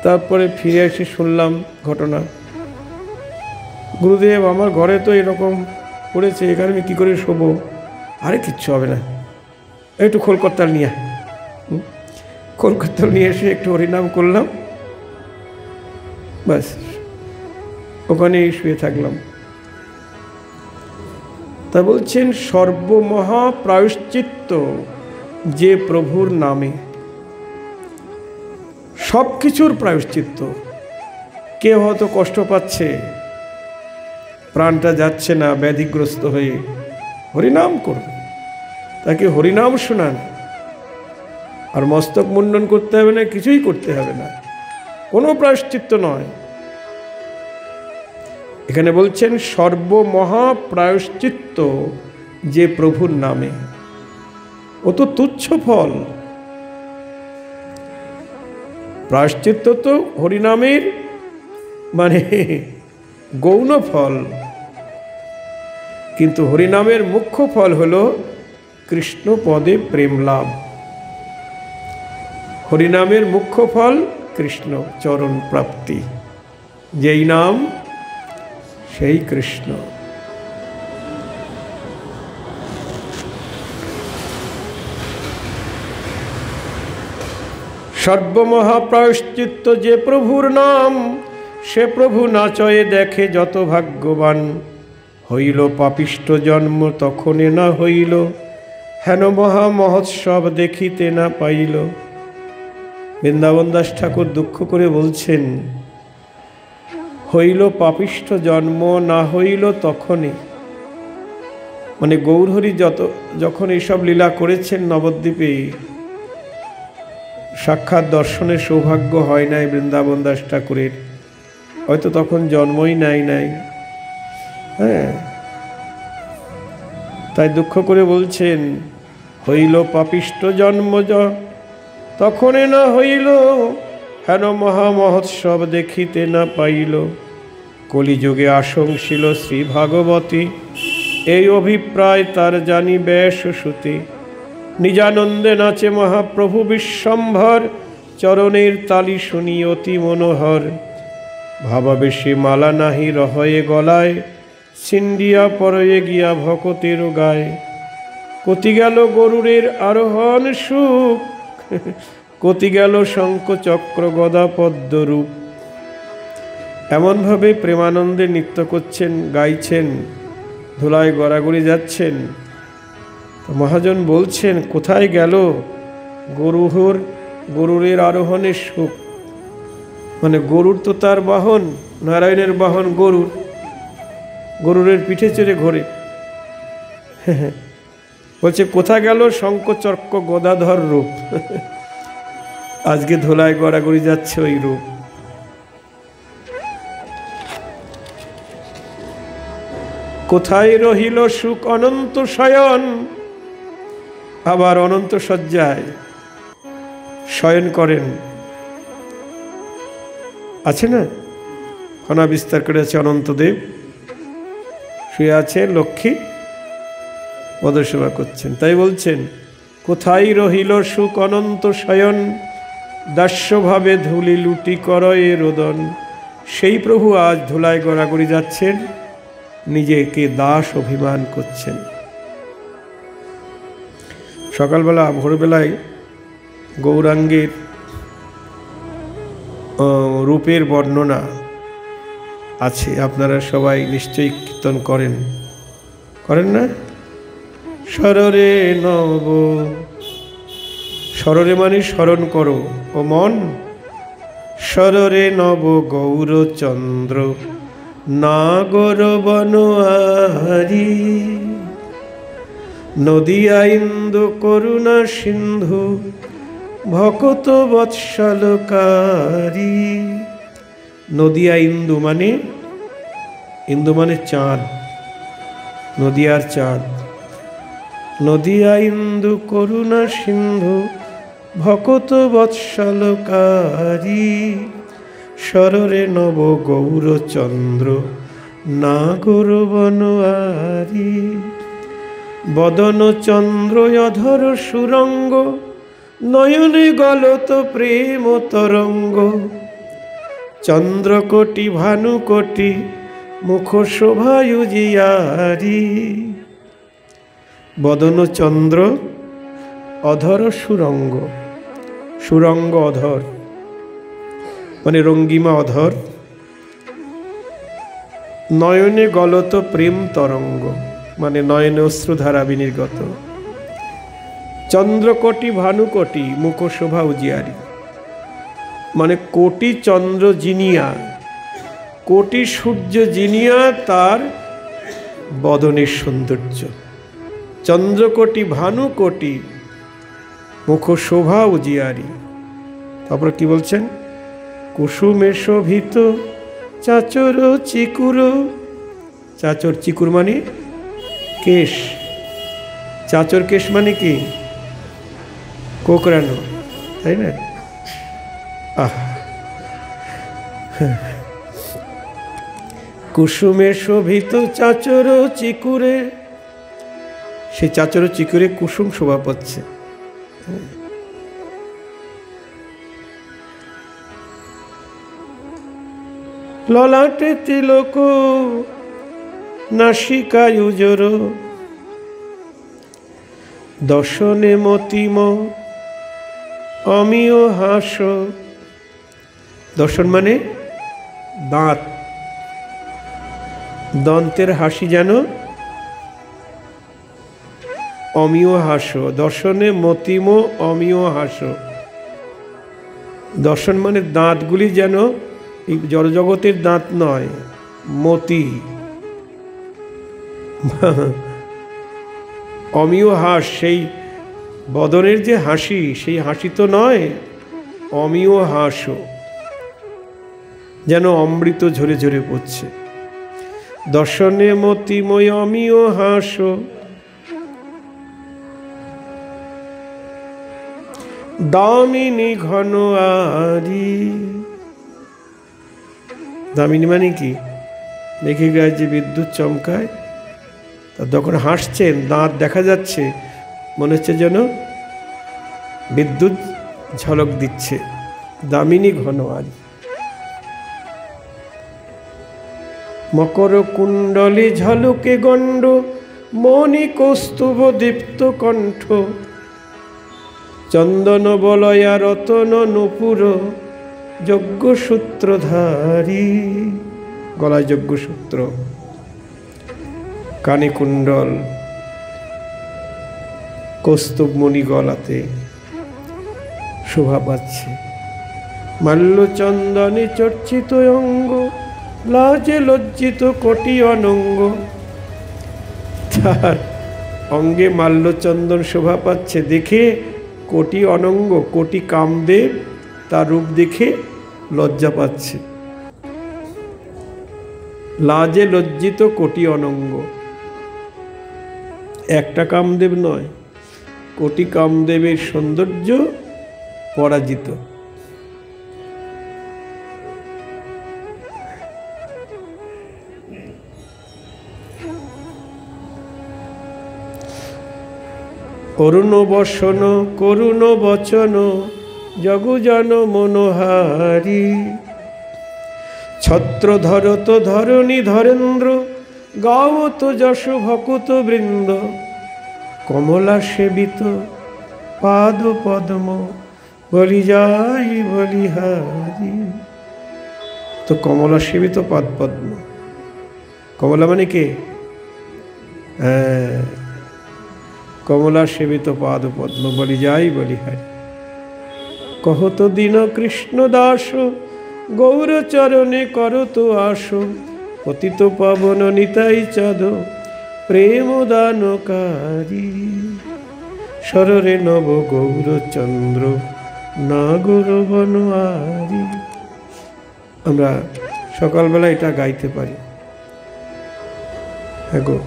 তারপরে ফিরে এসে শুনলাম ঘটনা। গুরুদেব, আমার ঘরে তো এরকম পড়েছে, এখানে আমি কী করে শোবো? আরে কিচ্ছু হবে না, একটু খোলকর্তাল নিয়ে, খোলকর্তাল নিয়ে এসে একটু হরিনাম করলাম, ব্যাস ওখানেই শুয়ে থাকলাম। তা বলছেন সর্বমহা প্রায়শ্চিত্ত যে প্রভুর নামে, সব কিছুর প্রায়শ্চিত্ত। কেউ হয়তো কষ্ট পাচ্ছে, প্রাণটা যাচ্ছে না, ব্যাধিগ্রস্ত হয়ে, হরিনাম করুন, তাকে হরিনাম শোনান। আর মস্তক মুন্ডন করতে হবে না, কিছুই করতে হবে না, কোনো প্রায়শ্চিত্ত নয়। এখানে বলছেন সর্বমহা প্রায়শ্চিত্ত যে প্রভুর নামে। ও তো তুচ্ছ ফল। প্রায়শ্চিত্ত তো হরিনামের মানে গৌণ ফল, কিন্তু হরিনামের মুখ্য ফল হলো কৃষ্ণ পদে প্রেম লাভ। হরিনামের মুখ্য ফল কৃষ্ণ চরণ প্রাপ্তি। যেই নাম সেই কৃষ্ণ। সর্বমহাপ্রায়শ্চিত্ত যে প্রভুর নাম, সে প্রভু নাচয়ে দেখে যত ভাগ্যবান। হইল পাপিষ্ঠ জন্ম তখনে না হইল হেন মহা মহোৎসব দেখিতে না পাইল। বৃন্দাবন দাস ঠাকুর দুঃখ করে বলছেন, হইল পাপিষ্ঠ জন্ম, না হইল তখনই। মানে গৌরহরি যখন এইসব লীলা করেছেন নবদ্বীপে, সাক্ষাৎ দর্শনের সৌভাগ্য হয় নাই বৃন্দাবন দাস ঠাকুরের, হয়তো তখন জন্মই নাই। হ্যাঁ, তাই দুঃখ করে বলছেন, হইল পাপিষ্ঠ জন্ম তখনে না হইল, হেন মহা মহোৎসব দেখিতে না পাইল। কলিযুগে আশংসিল শ্রী ভাগবতী, এই অভিপ্রায় তার জানি বেশ শ্রুতি। নিজানন্দে নাচে মহাপ্রভু বিশ্বম্ভর, চরণের তালি শুনি অতি মনোহর। ভাবাবেশে মালা নাহি রহয়ে গলায়, ছিন্ডিয়া পরয়ে গিয়া ভকতের গায়ে। কতি গেল গরুরের আরোহণ সুখ, কতি গেল শঙ্খ চক্র গদা পদ্মরূপ। এমনভাবে প্রেমানন্দে নৃত্য করছেন, গাইছেন, ধুলায় গড়াগড়ি যাচ্ছেন। তো মহাজন বলছেন, কোথায় গেল গরুরের আরোহণের সুখ? মানে গরুর তো তার বাহন, নারায়ণের বাহন গরুরের পিঠে চড়ে ঘোরে। বলছে কোথায় গেল শঙ্খ চক্র গদাধর রূপ? আজকে ধুলায় গড়াগড়ি যাচ্ছে ওই রূপ। কোথায় রহিল সুখ অনন্ত শয়ন? আবার অনন্ত শয্যায় শয়ন করেন, আছে না? ফনা বিস্তার করে আছে অনন্তদেব, শুয়ে আছে, লক্ষ্মী পদসেবা করছেন। তাই বলছেন, কোথায় রহিল সুখ অনন্ত শয়ন, দাস্যভাবে ধুলি লুটি করয়ে রোদন। সেই প্রভু আজ ধুলায় গড়াগড়ি যাচ্ছেন, নিজেকে দাস অভিমান করছেন। সকালবেলা ভোরবেলায় গৌরাঙ্গের রূপের বর্ণনা আছে, আপনারা সবাই নিশ্চয়ই কীর্তন করেন না? স্মররে নব, স্মররে মানে স্মরণ করো ও মন। স্মররে নব গৌরচন্দ্র, নাগর বনোয়ারি। নদিয়া ইন্দু করুণা সিন্ধু, ভকত বৎসলকারী। নদিয়া ইন্দু মানে চাঁদ, নদিয়ার চাঁদ। নদিয়া ইন্দু করুণা সিন্ধু, ভকত বৎসলকারী। স্মররে নব গৌরচন্দ্র, নাগর বনোয়ারি। বদন চন্দ্র অধর সুরঙ্গ, নয়নে গলত প্রেম তরঙ্গ। চন্দ্রকোটি ভানুকোটি, মুখ শোভায়ুজিয়ারি। বদন চন্দ্র, অধর সুরঙ্গ, সুরঙ্গ অধর মানে রঙ্গিমা অধর। নয়নে গলত প্রেম তরঙ্গ মানে নয়নে অশ্রুধারা বিনির্গত। চন্দ্রকোটি ভানুকোটি, মুখ শোভা উজিয়ারি মানে কোটি চন্দ্র জিনিয়া, কোটি সূর্য জিনিয়া তার বদনের সৌন্দর্য। চন্দ্রকোটি ভানুকোটি, মুখ শোভা উজিয়ারি। তারপরে কি বলছেন? কুসুমে শোভিত চাচর চিকুর। চাচর চিকুর মানে কেশ, চাচর কেশ মানে কি? কোকড়ানো, তাই না? কুসুমে শোভিত চাচর চিকুরে, সে চাচর চিকুরে কুসুম শোভা পাচ্ছে। ললাটে তিলক নাসিকায় উজর, দশনে মতিম অমিয় হাস। দর্শন মানে দাঁত, দন্তের হাসি যেন অমিয় হাস, দর্শনে মতিম অমিয় হাস। দর্শন মানে দাঁতগুলি যেন এই জড়জগতের দাঁত নয়, মতি। অমিয় হাস, সেই বদনের যে হাসি, সেই হাসি তো নয়, অমিয় হাস, যেন অমৃত ঝরে ঝরে পড়ছে। দর্শনে মতিময় অমিয় হাস, দামিনী ঘন আরি। দামিনী মানে কি? দেখে গায়ে যে বিদ্যুৎ চমকায়, তা যখন হাসছেন দাঁত দেখা যাচ্ছে, মনে হচ্ছে যেন বিদ্যুৎ ঝলক দিচ্ছে। দামিনী ঘন আরি। মকর কুণ্ডলী ঝলকে গণ্ড, মণি কৌস্তুভ দীপ্ত কণ্ঠ, চন্দন বলয়া রতন নূপুর, যজ্ঞসূত্রধারী। গলায় যজ্ঞসূত্র, কানে কুণ্ডল, কৌস্তুভ মণি গলাতে শোভা পাচ্ছে। মাল্য চন্দনে চর্চিত অঙ্গ, লাজে লজ্জিত কোটি অনঙ্গ। তার অঙ্গে মাল্যচন্দন শোভা পাচ্ছে দেখে কোটি অনঙ্গ, কোটি কামদেব তার রূপ দেখে লজ্জা পাচ্ছে। লাজে লজ্জিত কোটি অনঙ্গ, একটা কামদেব নয়, কোটি কামদেবের সৌন্দর্য পরাজিত। অরুণ বসন করুণ বচন, জগুজন মনোহারী। ছত্র ধরত ধরণী ধরেন্দ্র, গাওত যশ ভকুত বৃন্দ। কমলা সেবিত পাদ পদ্ম, বলি যাই বলিহারি। তো কমলা সেবিত পাদ পদ্ম, কমলা মানে কে? হ্যাঁ, কমলা সেবিত পাদ পদ্ম, বলি যাই বলিহারি। কহত দীন কৃষ্ণ দাস, গৌরচরণে করত আস। পতিত পাবন নিতাই চাঁদ, প্রেম দানকারী। সররে নব গৌরচন্দ্র, নাগর বনোয়ারি। আমরা সকালবেলা এটা গাইতে পারি। হ্যাঁ গো,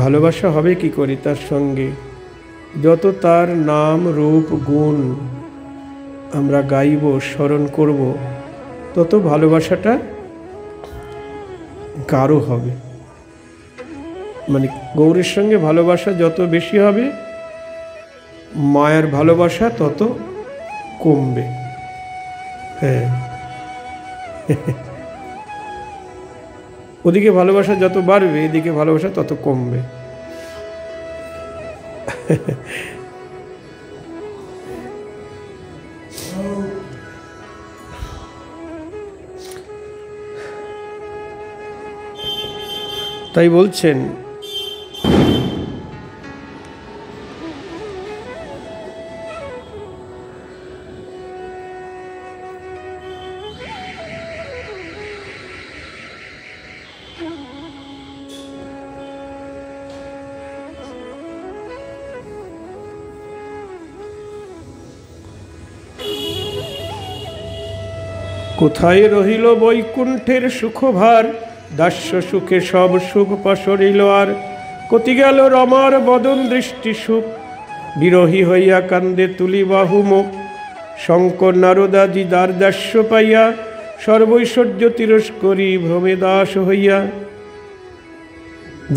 ভালোবাসা হবে কি করি তার সঙ্গে? যত তার নাম রূপ গুণ আমরা গাইব, স্মরণ করব, তত ভালোবাসাটা গাঢ় হবে। মানে গৌরের সঙ্গে ভালোবাসা যত বেশি হবে, মায়ের ভালোবাসা তত কমবে। হ্যাঁ, ওদিকে ভালোবাসা যত বাড়বে, এদিকে ভালোবাসা তত কমবে। তাই বলছেন, কোথায় রহিল বৈকুণ্ঠের সুখভার, দাস্য সুখে সব সুখ পাশরিল আর। কতি গেল রমার বদন দৃষ্টি সুখ, বিরহী হইয়া কান্দে তুলি বাহু মুখ। শঙ্কর নারদাদি দ্বার দাস্য পাইয়া, সর্বৈশ্বর্য তিরস্করি ভ্রমে দাস হইয়া।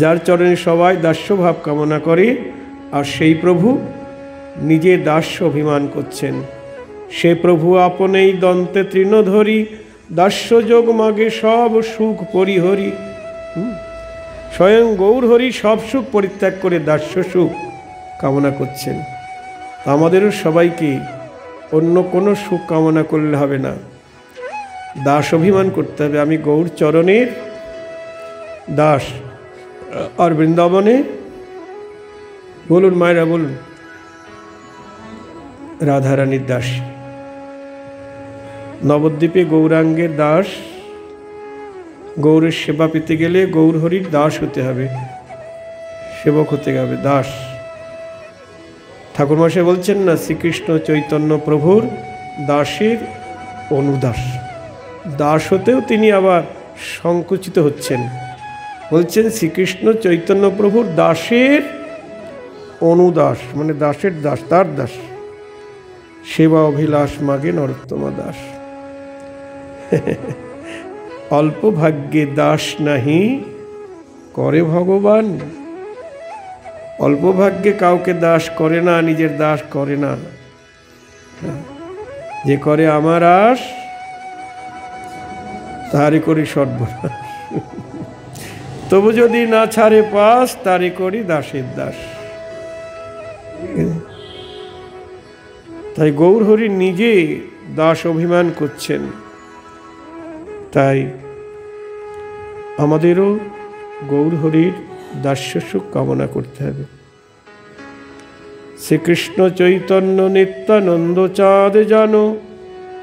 যার চরণে সবাই দাস্যভাব কামনা করে, আর সেই প্রভু নিজে দাস্য অভিমান করছেন। সে প্রভু আপনেই দন্তে তৃণধরি, দাস্যযোগ মাগে সব সুখ পরিহরি। স্বয়ং গৌরহরি সব সুখ পরিত্যাগ করে দাস্য সুখ কামনা করছেন। আমাদেরও সবাইকে অন্য কোনো সুখ কামনা করলে হবে না, দাস অভিমান করতে হবে। আমি গৌর চরণের দাস, আর বৃন্দাবনে বলুন মায়েরা বলুন। রাধারানীর দাস, নবদ্বীপে গৌরাঙ্গের দাস। গৌরের সেবা পেতে গেলে গৌরহরির দাস হতে হবে, সেবক হতে হবে, দাস। ঠাকুরমশাই বলছেন না, শ্রীকৃষ্ণ চৈতন্য প্রভুর দাসের অনুদাস। দাস হতেও তিনি আবার সংকুচিত হচ্ছেন, বলছেন শ্রীকৃষ্ণ চৈতন্য প্রভুর দাসের অনুদাস, মানে দাসের দাস, তার দাস। সেবা অভিলাষ মাগে নরোত্তমা দাস। অল্প ভাগ্যে দাস নাহি করে ভগবান। অল্প ভাগ্যে কাউকে দাস করে না, নিজের দাস করে না। যে করে আমার আস তারই করি সর্বনাশ। তবু যদি না ছাড়ে পাস, তারই করি দাসের দাস। তাই গৌরহরি নিজে দাস অভিমান করছেন। তাই আমাদেরও গৌরহরির দাস্য সুখ কামনা করতে হবে। শ্রীকৃষ্ণ চৈতন্য নিত্যানন্দ চাঁদ জানো,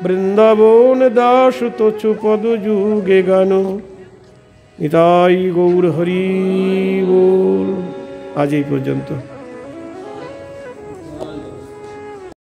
বৃন্দাবন দাস তোছু পদ যুগে গান। নিতাই গৌর হরি বল। আজ এই পর্যন্ত।